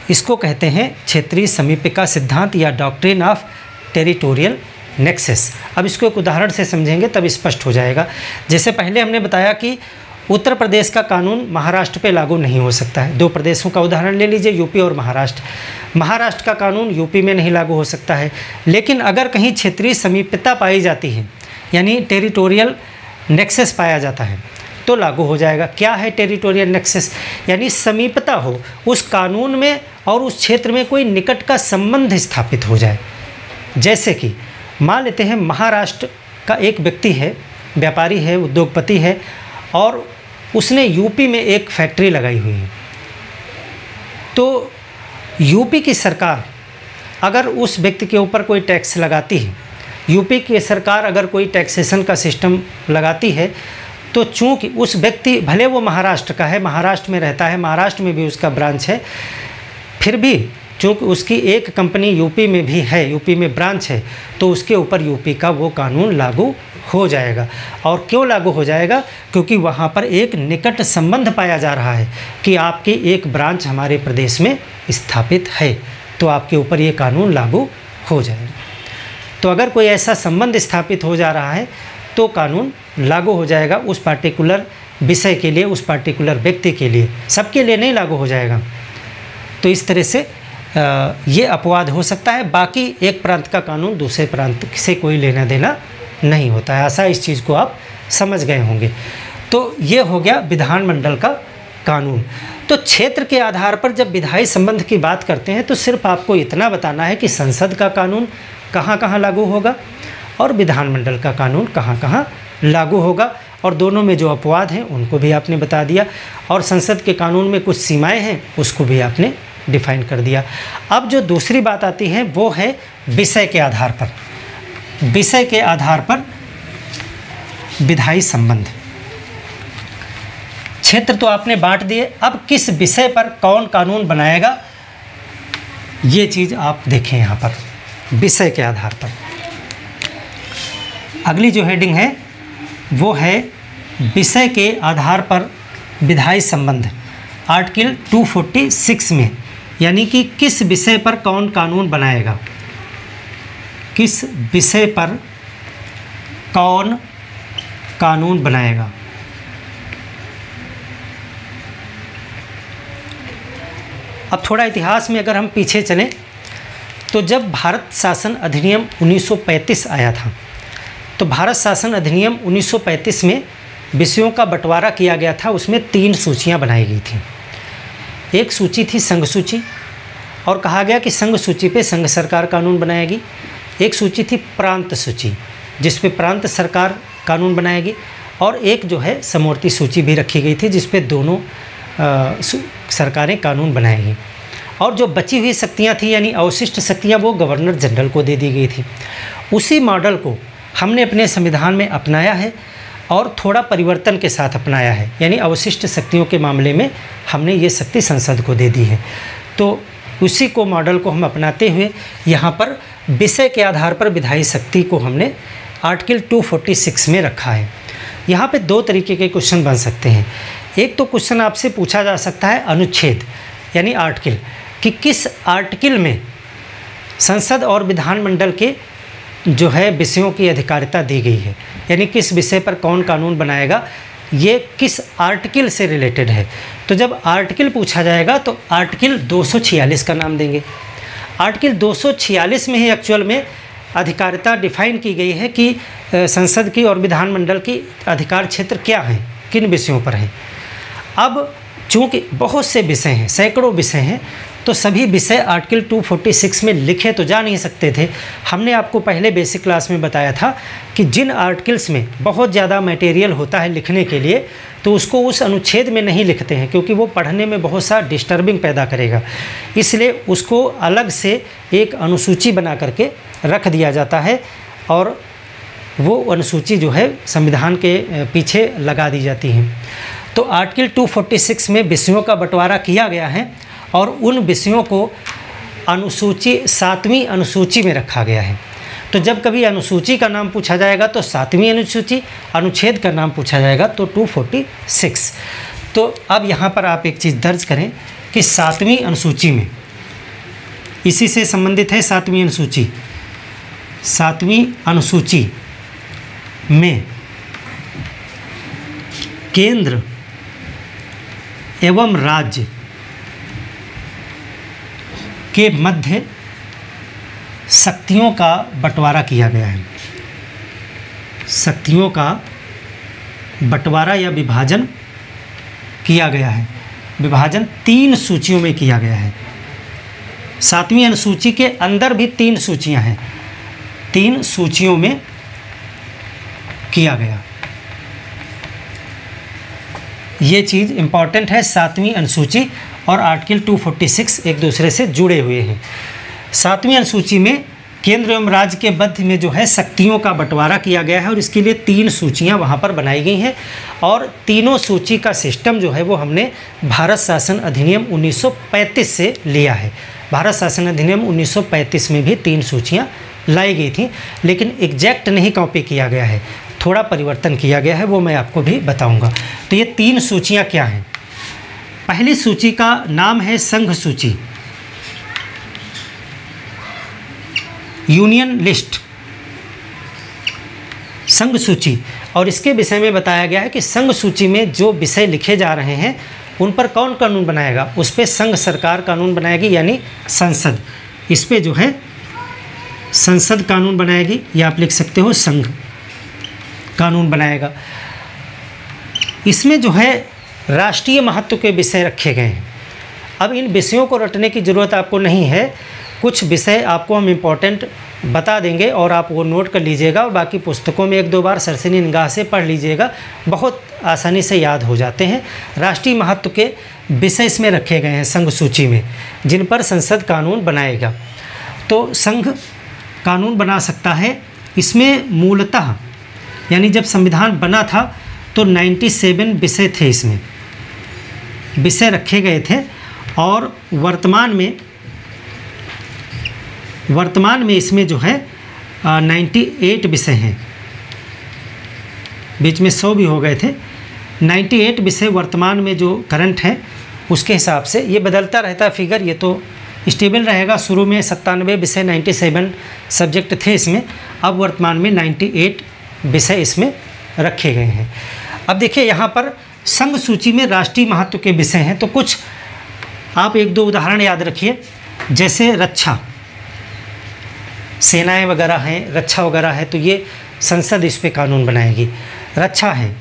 इसको कहते हैं क्षेत्रीय समीप्य का सिद्धांत या डॉक्ट्रिन ऑफ टेरिटोरियल नेक्सस। अब इसको एक उदाहरण से समझेंगे तब स्पष्ट हो जाएगा। जैसे पहले हमने बताया कि उत्तर प्रदेश का कानून महाराष्ट्र पे लागू नहीं हो सकता है। दो प्रदेशों का उदाहरण ले लीजिए, यूपी और महाराष्ट्र। महाराष्ट्र का कानून यूपी में नहीं लागू हो सकता है, लेकिन अगर कहीं क्षेत्रीय समीप्यता पाई जाती है यानी टेरिटोरियल नेक्सस पाया जाता है तो लागू हो जाएगा। क्या है टेरिटोरियल नेक्सस? यानी समीपता हो उस कानून में और उस क्षेत्र में कोई निकट का संबंध स्थापित हो जाए। जैसे कि मान लेते हैं महाराष्ट्र का एक व्यक्ति है, व्यापारी है, उद्योगपति है, और उसने यूपी में एक फैक्ट्री लगाई हुई है। तो यूपी की सरकार अगर उस व्यक्ति के ऊपर कोई टैक्स लगाती है, यूपी की सरकार अगर कोई टैक्सेशन का सिस्टम लगाती है, तो चूँकि उस व्यक्ति भले वो महाराष्ट्र का है, महाराष्ट्र में रहता है, महाराष्ट्र में भी उसका ब्रांच है, फिर भी चूँकि उसकी एक कंपनी यूपी में भी है, यूपी में ब्रांच है, तो उसके ऊपर यूपी का वो कानून लागू हो जाएगा। और क्यों लागू हो जाएगा? क्योंकि वहाँ पर एक निकट संबंध पाया जा रहा है कि आपकी एक ब्रांच हमारे प्रदेश में स्थापित है, तो आपके ऊपर ये कानून लागू हो जाएगा। तो अगर कोई ऐसा संबंध स्थापित हो जा रहा है तो कानून लागू हो जाएगा उस पार्टिकुलर विषय के लिए, उस पार्टिकुलर व्यक्ति के लिए, सबके लिए नहीं लागू हो जाएगा। तो इस तरह से ये अपवाद हो सकता है। बाकी एक प्रांत का कानून दूसरे प्रांत से कोई लेना देना नहीं होता है। ऐसा इस चीज़ को आप समझ गए होंगे। तो ये हो गया विधानमंडल का कानून। तो क्षेत्र के आधार पर जब विधायी संबंध की बात करते हैं तो सिर्फ आपको इतना बताना है कि संसद का कानून कहाँ कहाँ लागू होगा और विधानमंडल का कानून कहाँ कहाँ लागू होगा, और दोनों में जो अपवाद हैं उनको भी आपने बता दिया, और संसद के कानून में कुछ सीमाएं हैं उसको भी आपने डिफाइन कर दिया। अब जो दूसरी बात आती है वो है विषय के आधार पर। विषय के आधार पर विधायी संबंध। क्षेत्र तो आपने बांट दिए, अब किस विषय पर कौन कानून बनाएगा ये चीज़ आप देखें यहाँ पर, विषय के आधार पर। अगली जो हेडिंग है वो है विषय के आधार पर विधायी संबंध, आर्टिकल 246 में, यानी कि किस विषय पर कौन कानून बनाएगा, किस विषय पर कौन कानून बनाएगा। अब थोड़ा इतिहास में अगर हम पीछे चलें तो जब भारत शासन अधिनियम 1935 आया था, तो भारत शासन अधिनियम 1935 में विषयों का बंटवारा किया गया था। उसमें 3 सूचियां बनाई गई थी। एक सूची थी संघ सूची, और कहा गया कि संघ सूची पे संघ सरकार कानून बनाएगी। एक सूची थी प्रांत सूची, जिस पे प्रांत सरकार कानून बनाएगी, और एक जो है समवर्ती सूची भी रखी गई थी, जिस पे दोनों सरकारें कानून बनाएगी। और जो बची हुई शक्तियाँ थी यानी अवशिष्ट शक्तियाँ वो गवर्नर जनरल को दे दी गई थी। उसी मॉडल को हमने अपने संविधान में अपनाया है और थोड़ा परिवर्तन के साथ अपनाया है, यानी अवशिष्ट शक्तियों के मामले में हमने ये शक्ति संसद को दे दी है। तो उसी को मॉडल को हम अपनाते हुए यहाँ पर विषय के आधार पर विधायी शक्ति को हमने आर्टिकल 246 में रखा है। यहाँ पे 2 तरीके के क्वेश्चन बन सकते हैं। एक तो क्वेश्चन आपसे पूछा जा सकता है अनुच्छेद यानी आर्टिकल, कि किस आर्टिकल में संसद और विधानमंडल के जो है विषयों की अधिकारिता दी गई है, यानी किस विषय पर कौन कानून बनाएगा, ये किस आर्टिकल से रिलेटेड है। तो जब आर्टिकल पूछा जाएगा तो आर्टिकल 246 का नाम देंगे। आर्टिकल 246 में ही एक्चुअल में अधिकारिता डिफाइन की गई है कि संसद की और विधानमंडल की अधिकार क्षेत्र क्या हैं, किन विषयों पर हैं। अब चूँकि बहुत से विषय हैं, सैकड़ों विषय हैं, तो सभी विषय आर्टिकल 246 में लिखे तो जा नहीं सकते थे। हमने आपको पहले बेसिक क्लास में बताया था कि जिन आर्टिकल्स में बहुत ज़्यादा मटेरियल होता है लिखने के लिए, तो उसको उस अनुच्छेद में नहीं लिखते हैं, क्योंकि वो पढ़ने में बहुत सा डिस्टर्बिंग पैदा करेगा। इसलिए उसको अलग से एक अनुसूची बना करके रख दिया जाता है, और वो अनुसूची जो है संविधान के पीछे लगा दी जाती है। तो आर्टिकल 246 में विषयों का बंटवारा किया गया है, और उन विषयों को अनुसूची 7वीं अनुसूची में रखा गया है। तो जब कभी अनुसूची का नाम पूछा जाएगा तो 7वीं अनुसूची, अनुच्छेद का नाम पूछा जाएगा तो 246। तो अब यहाँ पर आप एक चीज़ दर्ज करें कि 7वीं अनुसूची में, इसी से संबंधित है 7वीं अनुसूची, 7वीं अनुसूची में केंद्र एवं राज्य के मध्य शक्तियों का बंटवारा किया गया है। शक्तियों का बंटवारा या विभाजन किया गया है। विभाजन 3 सूचियों में किया गया है। 7वीं अनुसूची के अंदर भी 3 सूचियां हैं, 3 सूचियों में किया गया। ये चीज़ इम्पॉर्टेंट है। 7वीं अनुसूची और आर्टिकल 246 एक दूसरे से जुड़े हुए हैं। 7वीं अनुसूची में केंद्र एवं राज्य के मध्य में जो है शक्तियों का बंटवारा किया गया है और इसके लिए 3 सूचियां वहां पर बनाई गई हैं और तीनों सूची का सिस्टम जो है वो हमने भारत शासन अधिनियम 1935 से लिया है। भारत शासन अधिनियम 1935 में भी 3 सूचियां लाई गई थी, लेकिन एग्जैक्ट नहीं कॉपी किया गया है, थोड़ा परिवर्तन किया गया है, वो मैं आपको भी बताऊंगा। तो ये 3 सूचियां क्या हैं? पहली सूची का नाम है संघ सूची, यूनियन लिस्ट, संघ सूची। और इसके विषय में बताया गया है कि संघ सूची में जो विषय लिखे जा रहे हैं उन पर कौन कानून बनाएगा? उस पर संघ सरकार कानून बनाएगी, यानी संसद। इस पे जो है संसद कानून बनाएगी, या आप लिख सकते हो संघ कानून बनाएगा। इसमें जो है राष्ट्रीय महत्व के विषय रखे गए हैं। अब इन विषयों को रटने की ज़रूरत आपको नहीं है, कुछ विषय आपको हम इम्पोर्टेंट बता देंगे और आप वो नोट कर लीजिएगा और बाकी पुस्तकों में 1-2 बार सरसरी निगाह से पढ़ लीजिएगा, बहुत आसानी से याद हो जाते हैं। राष्ट्रीय महत्व के विषय इसमें रखे गए हैं संघ सूची में, जिन पर संसद कानून बनाएगा। तो संघ कानून बना सकता है। इसमें मूलतः यानी जब संविधान बना था तो 97 विषय थे, इसमें विषय रखे गए थे और वर्तमान में इसमें जो है 98 विषय हैं, बीच में 100 भी हो गए थे। 98 विषय वर्तमान में जो करंट है उसके हिसाब से, ये बदलता रहता है फिगर, ये तो स्टेबल रहेगा। शुरू में 97 विषय 97 सब्जेक्ट थे इसमें, अब वर्तमान में 98 विषय इसमें रखे गए हैं। अब देखिए यहाँ पर संघ सूची में राष्ट्रीय महत्व के विषय हैं, तो कुछ आप 1-2 उदाहरण याद रखिए। जैसे रक्षा, सेनाएं वगैरह हैं, रक्षा वगैरह है, तो ये संसद इस पे कानून बनाएगी। रक्षा है,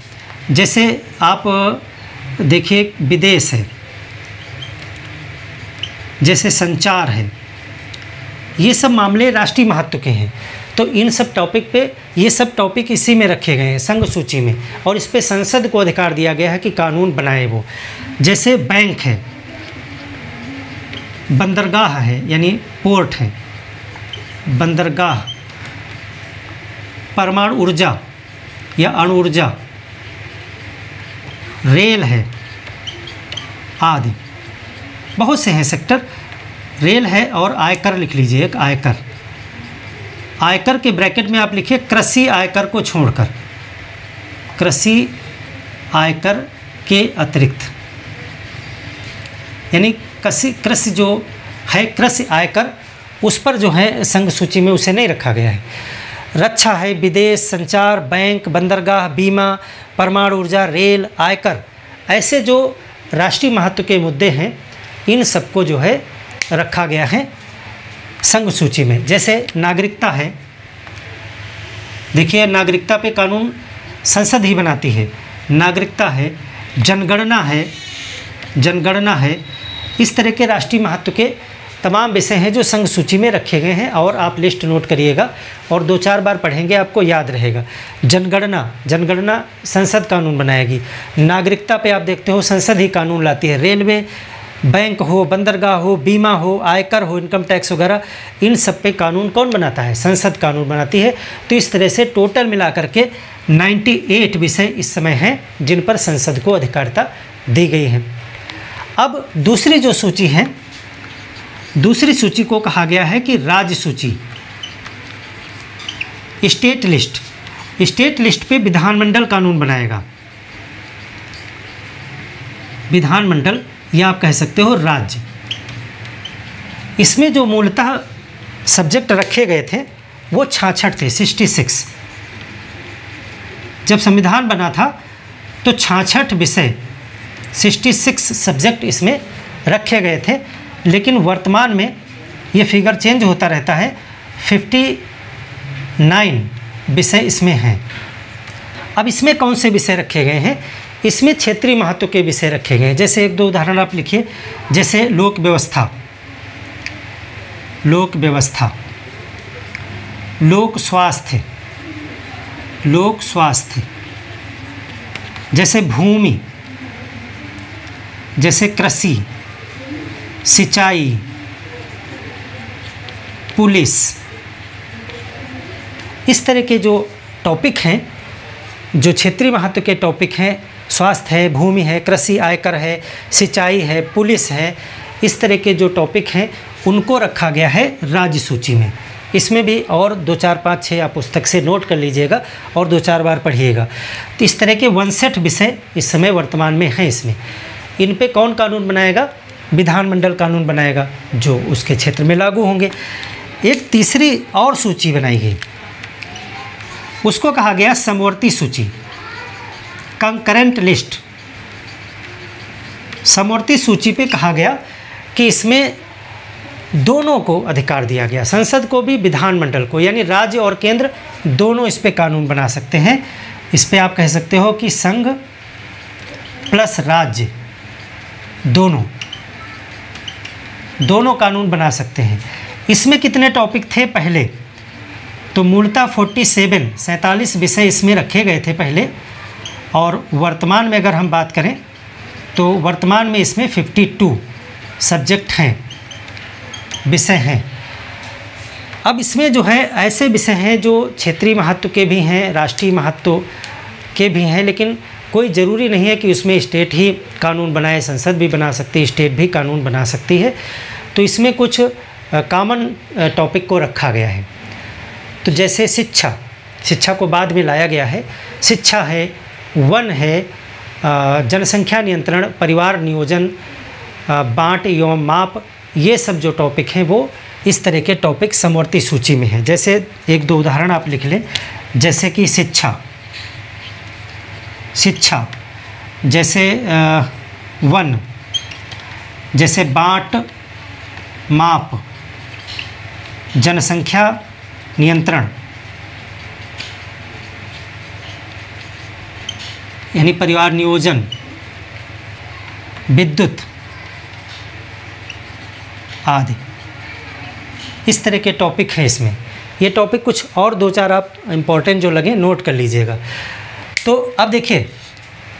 जैसे आप देखिए विदेश है, जैसे संचार है, ये सब मामले राष्ट्रीय महत्व के हैं। तो इन सब टॉपिक पे, ये सब टॉपिक इसी में रखे गए हैं संघ सूची में, और इस पे संसद को अधिकार दिया गया है कि कानून बनाए वो। जैसे बैंक है, बंदरगाह है यानी पोर्ट है, बंदरगाह, परमाणु ऊर्जा या अणु ऊर्जा, रेल है आदि, बहुत से हैं सेक्टर। रेल है और आयकर लिख लीजिए, एक आयकर, आयकर के ब्रैकेट में आप लिखिए कृषि आयकर को छोड़कर, कृषि आयकर के अतिरिक्त, यानी कृषि जो है, कृषि आयकर, उस पर जो है संघ सूची में उसे नहीं रखा गया है। रक्षा है, विदेश, संचार, बैंक, बंदरगाह, बीमा, परमाणु ऊर्जा, रेल, आयकर, ऐसे जो राष्ट्रीय महत्व के मुद्दे हैं इन सबको जो है रखा गया है संघ सूची में। जैसे नागरिकता है, देखिए नागरिकता पे कानून संसद ही बनाती है। नागरिकता है, जनगणना है, जनगणना है, इस तरह के राष्ट्रीय महत्व के तमाम विषय हैं जो संघ सूची में रखे गए हैं, और आप लिस्ट नोट करिएगा और 2-4 बार पढ़ेंगे आपको याद रहेगा। जनगणना, जनगणना संसद कानून बनाएगी। नागरिकता पे आप देखते हो संसद ही कानून लाती है। रेलवे, बैंक हो, बंदरगाह हो, बीमा हो, आयकर हो, इनकम टैक्स वगैरह, इन सब पे कानून कौन बनाता है? संसद कानून बनाती है। तो इस तरह से टोटल मिला करके 98 विषय इस समय हैं जिन पर संसद को अधिकारिता दी गई है। अब दूसरी जो सूची है, दूसरी सूची को कहा गया है कि राज्य सूची, स्टेट लिस्ट। स्टेट लिस्ट पे विधानमंडल कानून बनाएगा, विधानमंडल, या आप कह सकते हो राज्य। इसमें जो मूलतः सब्जेक्ट रखे गए थे वो 66 थे, 66। जब संविधान बना था तो 66 विषय, 66 सब्जेक्ट इसमें रखे गए थे, लेकिन वर्तमान में ये फिगर चेंज होता रहता है, 59 विषय इसमें हैं। अब इसमें कौन से विषय रखे गए हैं? इसमें क्षेत्रीय महत्व के विषय रखे गए हैं। जैसे 1-2 उदाहरण आप लिखिए। जैसे लोक व्यवस्था, लोक व्यवस्था, लोक स्वास्थ्य, लोक स्वास्थ्य, जैसे भूमि, जैसे कृषि, सिंचाई, पुलिस, इस तरह के जो टॉपिक हैं, जो क्षेत्रीय महत्व के टॉपिक हैं, स्वास्थ्य है, भूमि है, कृषि, आयकर है, सिंचाई है, पुलिस है, इस तरह के जो टॉपिक हैं उनको रखा गया है राज्य सूची में। इसमें भी और 2, 4, 5, 6 आप पुस्तक से नोट कर लीजिएगा और 2-4 बार पढ़िएगा। तो इस तरह के 59 विषय इस समय वर्तमान में हैं इसमें। इन पे कौन कानून बनाएगा? विधानमंडल कानून बनाएगा, जो उसके क्षेत्र में लागू होंगे। एक तीसरी और सूची बनाई गई, उसको कहा गया समवर्ती सूची, कंकरेंट लिस्ट। समवर्ती सूची पे कहा गया कि इसमें दोनों को अधिकार दिया गया, संसद को भी, विधानमंडल को, यानी राज्य और केंद्र दोनों इस पे कानून बना सकते हैं। इस पे आप कह सकते हो कि संघ प्लस राज्य दोनों कानून बना सकते हैं। इसमें कितने टॉपिक थे पहले? तो मूलतः 47 विषय इसमें रखे गए थे पहले, और वर्तमान में अगर हम बात करें तो वर्तमान में इसमें 52 सब्जेक्ट हैं, विषय हैं। अब इसमें जो है ऐसे विषय हैं जो क्षेत्रीय महत्व के भी हैं, राष्ट्रीय महत्व के भी हैं, लेकिन कोई ज़रूरी नहीं है कि उसमें स्टेट ही कानून बनाए, संसद भी बना सकती है, स्टेट भी कानून बना सकती है। तो इसमें कुछ कॉमन टॉपिक को रखा गया है। तो जैसे शिक्षा को बाद में लाया गया है। शिक्षा है, वन है, जनसंख्या नियंत्रण, परिवार नियोजन, बाँट एवं माप, ये सब जो टॉपिक हैं वो इस तरह के टॉपिक समवर्ती सूची में हैं। जैसे 1-2 उदाहरण आप लिख लें, जैसे कि शिक्षा, जैसे वन, जैसे बाँट माप, जनसंख्या नियंत्रण यानी परिवार नियोजन, विद्युत आदि, इस तरह के टॉपिक हैं इसमें। ये टॉपिक कुछ और 2-4 आप इम्पोर्टेंट जो लगे नोट कर लीजिएगा। तो अब देखिए,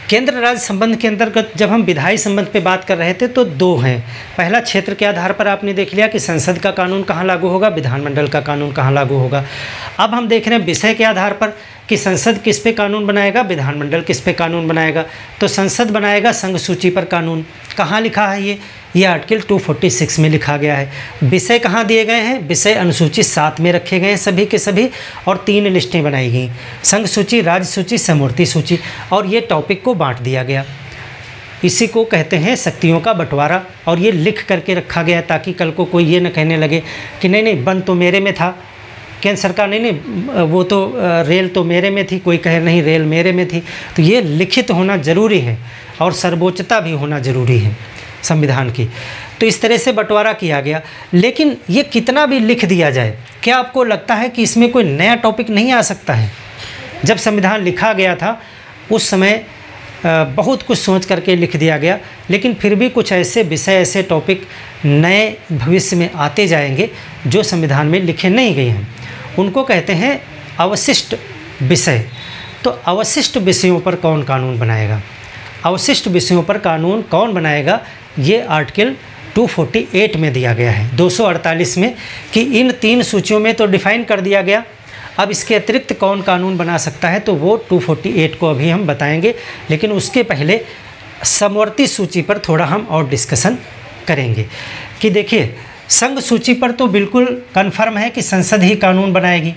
केंद्र राज्य संबंध के अंतर्गत जब हम विधायी संबंध पे बात कर रहे थे तो 2 हैं। पहला, क्षेत्र के आधार पर आपने देख लिया कि संसद का कानून कहाँ लागू होगा, विधानमंडल का कानून कहाँ लागू होगा। अब हम देख रहे हैं विषय के आधार पर कि संसद किस पे कानून बनाएगा, विधानमंडल किस पे कानून बनाएगा। तो संसद बनाएगा संघ सूची पर कानून। कहाँ लिखा है ये आर्टिकल 246 में लिखा गया है। विषय कहाँ दिए गए हैं? विषय अनुसूची 7 में रखे गए हैं सभी के सभी, और 3 लिस्टें बनाई गई, संघ सूची, राज्य सूची, समवर्ती सूची, और ये टॉपिक को बांट दिया गया। इसी को कहते हैं शक्तियों का बंटवारा, और ये लिख करके रखा गया ताकि कल को कोई ये न कहने लगे कि नहीं बन तो मेरे में था, केंद्र सरकार नहीं वो तो रेल तो मेरे में थी, कोई कहे नहीं रेल मेरे में थी। तो ये लिखित होना ज़रूरी है और सर्वोच्चता भी होना ज़रूरी है संविधान की। तो इस तरह से बंटवारा किया गया। लेकिन ये कितना भी लिख दिया जाए, क्या आपको लगता है कि इसमें कोई नया टॉपिक नहीं आ सकता है? जब संविधान लिखा गया था उस समय बहुत कुछ सोच करके लिख दिया गया, लेकिन फिर भी कुछ ऐसे विषय, ऐसे टॉपिक नए भविष्य में आते जाएंगे जो संविधान में लिखे नहीं गए हैं। उनको कहते हैं अवशिष्ट विषय। तो अवशिष्ट विषयों पर कौन कानून बनाएगा? अवशिष्ट विषयों पर कानून कौन बनाएगा? ये आर्टिकल 248 में दिया गया है, 248 में, कि इन 3 सूचियों में तो डिफाइन कर दिया गया। अब इसके अतिरिक्त कौन कानून बना सकता है, तो वो 248 को अभी हम बताएंगे। लेकिन उसके पहले समवर्ती सूची पर थोड़ा हम और डिस्कशन करेंगे कि देखिए, संघ सूची पर तो बिल्कुल कन्फर्म है कि संसद ही कानून बनाएगी।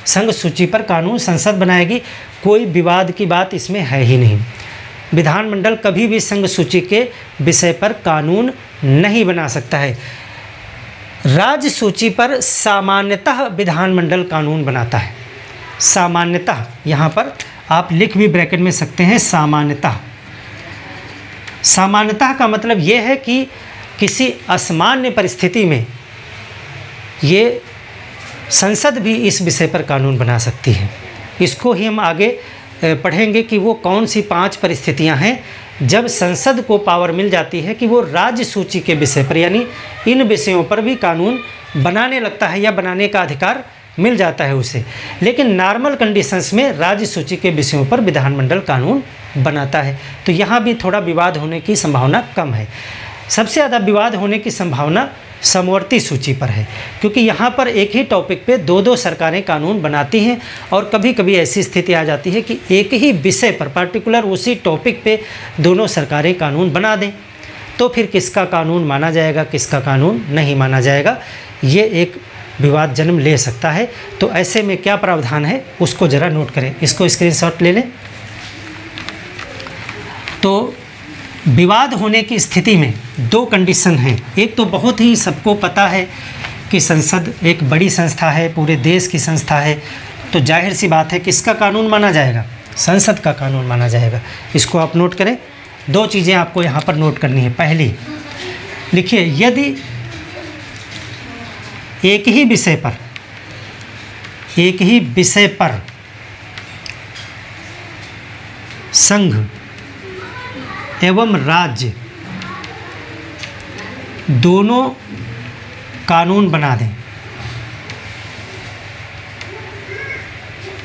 संघ सूची पर कानून संसद बनाएगी, कोई विवाद की बात इसमें है ही नहीं। विधानमंडल कभी भी संघ सूची के विषय पर कानून नहीं बना सकता है। राज्य सूची पर सामान्यतः विधानमंडल कानून बनाता है। सामान्यतः, यहाँ पर आप लिख भी ब्रैकेट में सकते हैं, सामान्यतः। सामान्यतः का मतलब ये है कि किसी असामान्य परिस्थिति में ये संसद भी इस विषय पर कानून बना सकती है। इसको ही हम आगे पढ़ेंगे कि वो कौन सी 5 परिस्थितियां हैं जब संसद को पावर मिल जाती है कि वो राज्य सूची के विषय पर, यानी इन विषयों पर भी कानून बनाने लगता है या बनाने का अधिकार मिल जाता है उसे। लेकिन नॉर्मल कंडीशंस में राज्य सूची के विषयों पर विधानमंडल कानून बनाता है। तो यहाँ भी थोड़ा विवाद होने की संभावना कम है। सबसे ज़्यादा विवाद होने की संभावना समवर्ती सूची पर है, क्योंकि यहाँ पर एक ही टॉपिक पे दो दो सरकारें कानून बनाती हैं और कभी कभी ऐसी स्थिति आ जाती है कि एक ही विषय पर पर्टिकुलर उसी टॉपिक पे दोनों सरकारें कानून बना दें, तो फिर किसका कानून माना जाएगा, किसका कानून नहीं माना जाएगा, ये एक विवाद जन्म ले सकता है। तो ऐसे में क्या प्रावधान है उसको ज़रा नोट करें, इसको स्क्रीनशॉट ले लें। तो विवाद होने की स्थिति में दो कंडीशन हैं। एक तो बहुत ही सबको पता है कि संसद एक बड़ी संस्था है, पूरे देश की संस्था है, तो जाहिर सी बात है किसका कानून माना जाएगा, संसद का कानून माना जाएगा। इसको आप नोट करें। दो चीज़ें आपको यहाँ पर नोट करनी है। पहली लिखिए, यदि एक ही विषय पर संघ एवं राज्य दोनों कानून बना दें,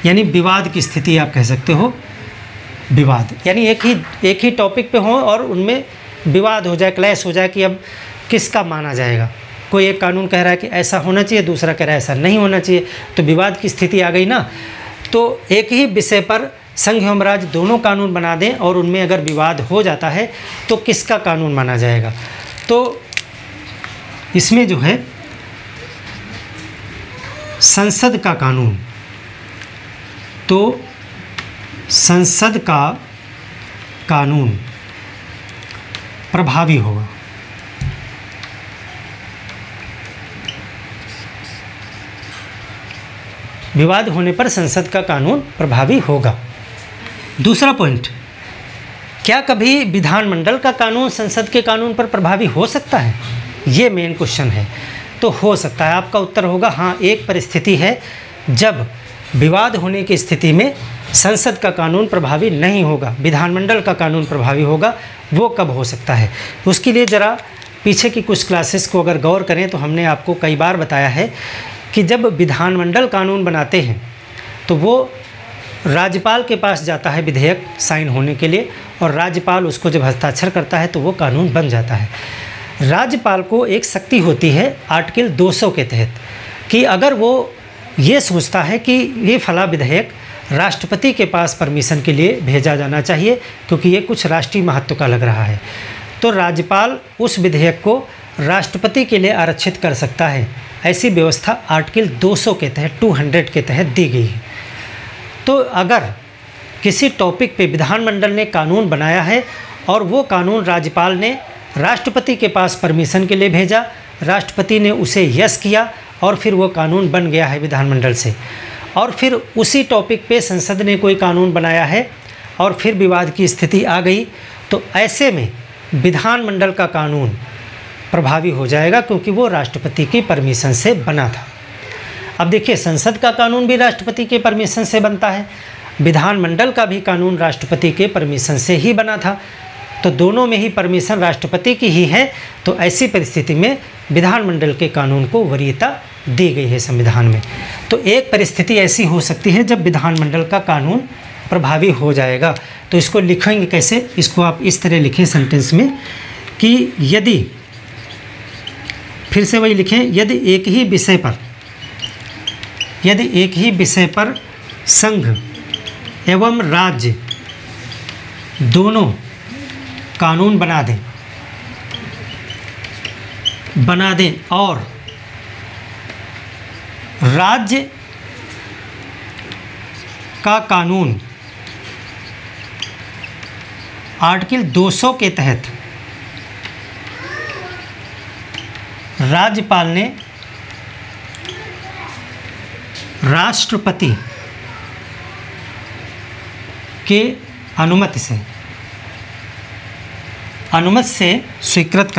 यानी विवाद की स्थिति आप कह सकते हो। विवाद यानी एक ही टॉपिक पे हो और उनमें विवाद हो जाए, क्लैश हो जाए कि अब किसका माना जाएगा। कोई एक कानून कह रहा है कि ऐसा होना चाहिए, दूसरा कह रहा है ऐसा नहीं होना चाहिए, तो विवाद की स्थिति आ गई ना। तो एक ही विषय पर संघ एवं राज्य दोनों कानून बना दें और उनमें अगर विवाद हो जाता है तो किसका कानून माना जाएगा। तो इसमें जो है संसद का कानून, तो संसद का कानून प्रभावी होगा। विवाद होने पर संसद का कानून प्रभावी होगा। दूसरा पॉइंट, क्या कभी विधानमंडल का कानून संसद के कानून पर प्रभावी हो सकता है, ये मेन क्वेश्चन है। तो हो सकता है, आपका उत्तर होगा हाँ। एक परिस्थिति है जब विवाद होने की स्थिति में संसद का कानून प्रभावी नहीं होगा, विधानमंडल का कानून प्रभावी होगा। वो कब हो सकता है, उसके लिए ज़रा पीछे की कुछ क्लासेस को अगर गौर करें तो हमने आपको कई बार बताया है कि जब विधानमंडल कानून बनाते हैं तो वो राज्यपाल के पास जाता है विधेयक साइन होने के लिए, और राज्यपाल उसको जब हस्ताक्षर करता है तो वो कानून बन जाता है। राज्यपाल को एक शक्ति होती है आर्टिकल 200 के तहत कि अगर वो ये सोचता है कि ये फला विधेयक राष्ट्रपति के पास परमिशन के लिए भेजा जाना चाहिए क्योंकि ये कुछ राष्ट्रीय महत्व का लग रहा है, तो राज्यपाल उस विधेयक को राष्ट्रपति के लिए आरक्षित कर सकता है। ऐसी व्यवस्था आर्टिकल 200 के तहत 200 के तहत दी गई है। तो अगर किसी टॉपिक पे विधानमंडल ने कानून बनाया है और वो कानून राज्यपाल ने राष्ट्रपति के पास परमिशन के लिए भेजा, राष्ट्रपति ने उसे यस किया और फिर वो कानून बन गया है विधानमंडल से, और फिर उसी टॉपिक पे संसद ने कोई कानून बनाया है और फिर विवाद की स्थिति आ गई, तो ऐसे में विधानमंडल का कानून प्रभावी हो जाएगा क्योंकि वो राष्ट्रपति की परमिशन से बना था। अब देखिए, संसद का कानून भी राष्ट्रपति के परमिशन से बनता है, विधानमंडल का भी कानून राष्ट्रपति के परमिशन से ही बना था, तो दोनों में ही परमिशन राष्ट्रपति की ही है। तो ऐसी परिस्थिति में विधानमंडल के कानून को वरीयता दी गई है संविधान में। तो एक परिस्थिति ऐसी हो सकती है जब विधानमंडल का कानून प्रभावी हो जाएगा। तो इसको लिखेंगे कैसे, इसको आप इस तरह लिखें सेंटेंस में कि यदि, फिर से वही लिखें, यदि एक ही विषय पर संघ एवं राज्य दोनों कानून बना दें और राज्य का कानून आर्टिकल 200 के तहत राज्यपाल ने राष्ट्रपति के अनुमति से स्वीकृत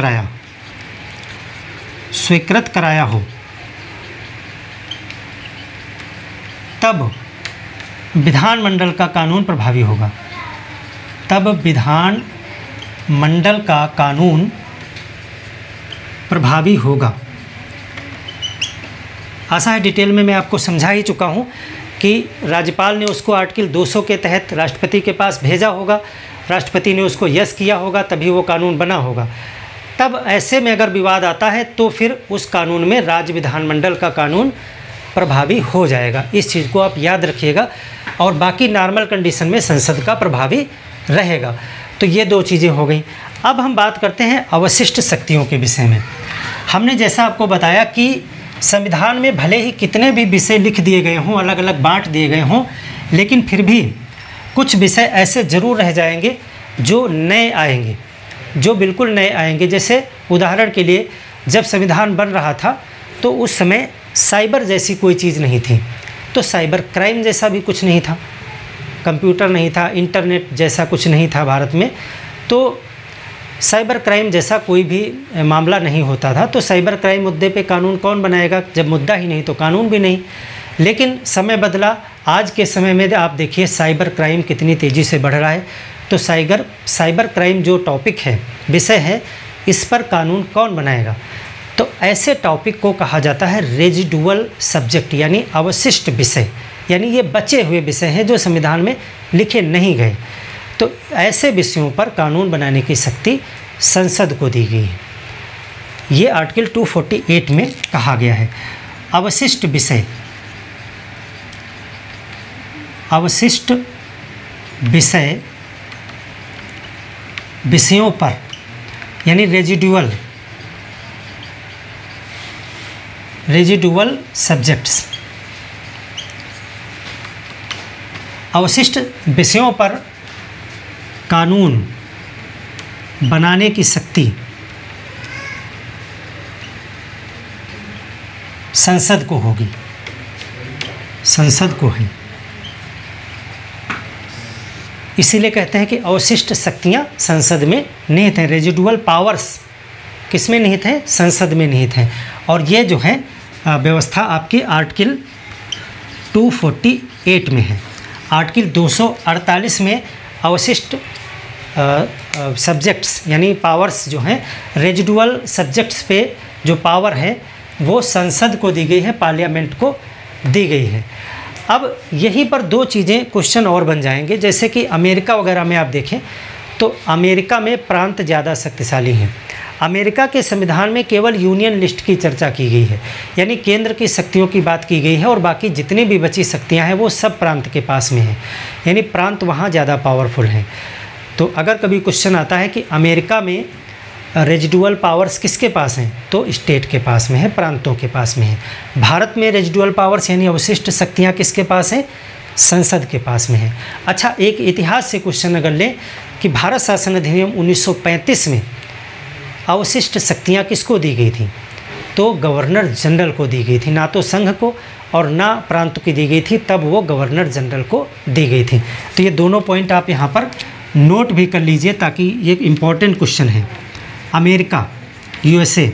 कराया हो, तब विधानमंडल का कानून प्रभावी होगा। तब विधानमंडल का कानून प्रभावी होगा। आशा है डिटेल में मैं आपको समझा ही चुका हूँ कि राज्यपाल ने उसको आर्टिकल 200 के तहत राष्ट्रपति के पास भेजा होगा, राष्ट्रपति ने उसको यस किया होगा, तभी वो कानून बना होगा। तब ऐसे में अगर विवाद आता है तो फिर उस कानून में राज्य विधानमंडल का कानून प्रभावी हो जाएगा। इस चीज़ को आप याद रखिएगा। और बाकी नॉर्मल कंडीशन में संसद का प्रभावी रहेगा। तो ये दो चीज़ें हो गई। अब हम बात करते हैं अवशिष्ट शक्तियों के विषय में। हमने जैसा आपको बताया कि संविधान में भले ही कितने भी विषय लिख दिए गए हों, अलग अलग बांट दिए गए हों, लेकिन फिर भी कुछ विषय ऐसे ज़रूर रह जाएंगे जो नए आएंगे, जो बिल्कुल नए आएंगे। जैसे उदाहरण के लिए जब संविधान बन रहा था तो उस समय साइबर जैसी कोई चीज़ नहीं थी, तो साइबर क्राइम जैसा भी कुछ नहीं था, कंप्यूटर नहीं था, इंटरनेट जैसा कुछ नहीं था भारत में, तो साइबर क्राइम जैसा कोई भी मामला नहीं होता था। तो साइबर क्राइम मुद्दे पे कानून कौन बनाएगा, जब मुद्दा ही नहीं तो कानून भी नहीं। लेकिन समय बदला, आज के समय में आप देखिए साइबर क्राइम कितनी तेज़ी से बढ़ रहा है। तो साइबर क्राइम जो टॉपिक है, विषय है, इस पर कानून कौन बनाएगा? तो ऐसे टॉपिक को कहा जाता है रेजिडुअल सब्जेक्ट, यानी अवशिष्ट विषय, यानी ये बचे हुए विषय हैं जो संविधान में लिखे नहीं गए। तो ऐसे विषयों पर कानून बनाने की शक्ति संसद को दी गई है। ये आर्टिकल 248 में कहा गया है। अवशिष्ट विषय, अवशिष्ट विषय, विषयों पर, यानी रेजिडुअल सब्जेक्ट्स, अवशिष्ट विषयों पर कानून बनाने की शक्ति संसद को होगी, संसद को है। इसीलिए कहते हैं कि अवशिष्ट शक्तियां संसद में निहित हैं। रेजिडुअल पावर्स किस में निहित हैं? संसद में निहित हैं। और ये जो है व्यवस्था आपकी आर्टिकल 248 में है। आर्टिकल 248 में अवशिष्ट सब्जेक्ट्स यानी पावर्स जो हैं, रेजिडुअल सब्जेक्ट्स पे जो पावर है वो संसद को दी गई है, पार्लियामेंट को दी गई है। अब यहीं पर दो चीज़ें क्वेश्चन और बन जाएंगे। जैसे कि अमेरिका वगैरह में आप देखें तो अमेरिका में प्रांत ज़्यादा शक्तिशाली हैं। अमेरिका के संविधान में केवल यूनियन लिस्ट की चर्चा की गई है, यानी केंद्र की शक्तियों की बात की गई है, और बाकी जितनी भी बची शक्तियां हैं वो सब प्रांत के पास में हैं, यानी प्रांत वहाँ ज़्यादा पावरफुल हैं। तो अगर कभी क्वेश्चन आता है कि अमेरिका में रेजिडुअल पावर्स किसके पास हैं, तो स्टेट के पास में है, प्रांतों के पास में है। भारत में रेजिडुअल पावर्स यानी अवशिष्ट शक्तियाँ किसके पास हैं? संसद के पास में है। अच्छा, एक इतिहास से क्वेश्चन अगर लें कि भारत शासन अधिनियम 1935 में अवशिष्ट शक्तियाँ किसको दी गई थी, तो गवर्नर जनरल को दी गई थी, ना तो संघ को और ना प्रांत की दी गई थी, तब वो गवर्नर जनरल को दी गई थी। तो ये दोनों पॉइंट आप यहाँ पर नोट भी कर लीजिए ताकि ये इम्पॉर्टेंट क्वेश्चन है। अमेरिका, USA,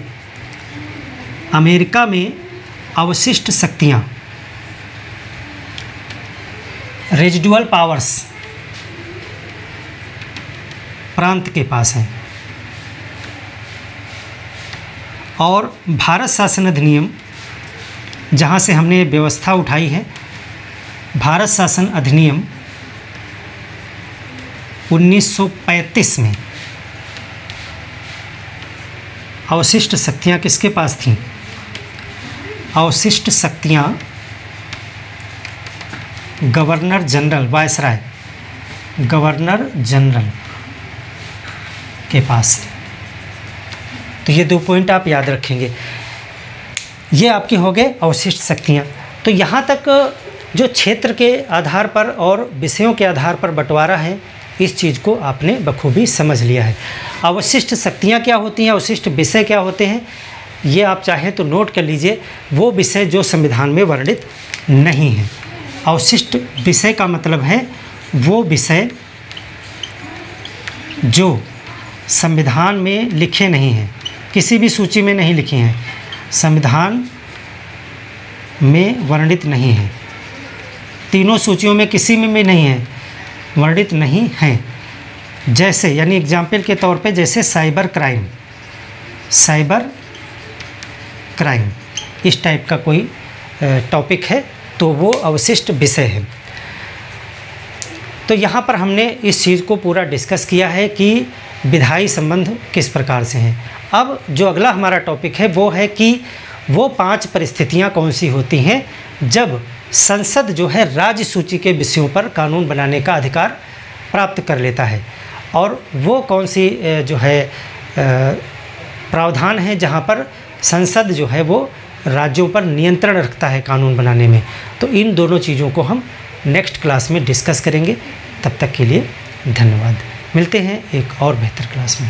अमेरिका में अवशिष्ट शक्तियाँ, रेजिडुअल पावर्स प्रांत के पास हैं, और भारत शासन अधिनियम जहाँ से हमने व्यवस्था उठाई है, भारत शासन अधिनियम 1935 में अवशिष्ट शक्तियाँ किसके पास थीं? अवशिष्ट शक्तियाँ governor general, viceroy, governor general के पास। तो ये दो पॉइंट आप याद रखेंगे। ये आपकी हो गए अवशिष्ट शक्तियाँ। तो यहाँ तक जो क्षेत्र के आधार पर और विषयों के आधार पर बंटवारा है, इस चीज़ को आपने बखूबी समझ लिया है। अवशिष्ट शक्तियाँ क्या होती हैं, अवशिष्ट विषय क्या होते हैं, ये आप चाहें तो नोट कर लीजिए। वो विषय जो संविधान में वर्णित नहीं है। अवशिष्ट विषय का मतलब है वो विषय जो संविधान में लिखे नहीं हैं, किसी भी सूची में नहीं लिखे हैं, संविधान में वर्णित नहीं है, तीनों सूचियों में किसी में भी नहीं है, वर्णित नहीं हैं। जैसे यानी एग्जाम्पल के तौर पे जैसे साइबर क्राइम, इस टाइप का कोई टॉपिक है तो वो अवशिष्ट विषय है। तो यहाँ पर हमने इस चीज़ को पूरा डिस्कस किया है कि विधायी संबंध किस प्रकार से हैं। अब जो अगला हमारा टॉपिक है वो है कि वो 5 परिस्थितियां कौन सी होती हैं जब संसद जो है राज्य सूची के विषयों पर कानून बनाने का अधिकार प्राप्त कर लेता है, और वो कौन सी जो है प्रावधान है जहाँ पर संसद जो है वो राज्यों पर नियंत्रण रखता है कानून बनाने में। तो इन दोनों चीज़ों को हम नेक्स्ट क्लास में डिस्कस करेंगे। तब तक के लिए धन्यवाद। मिलते हैं एक और बेहतर क्लास में।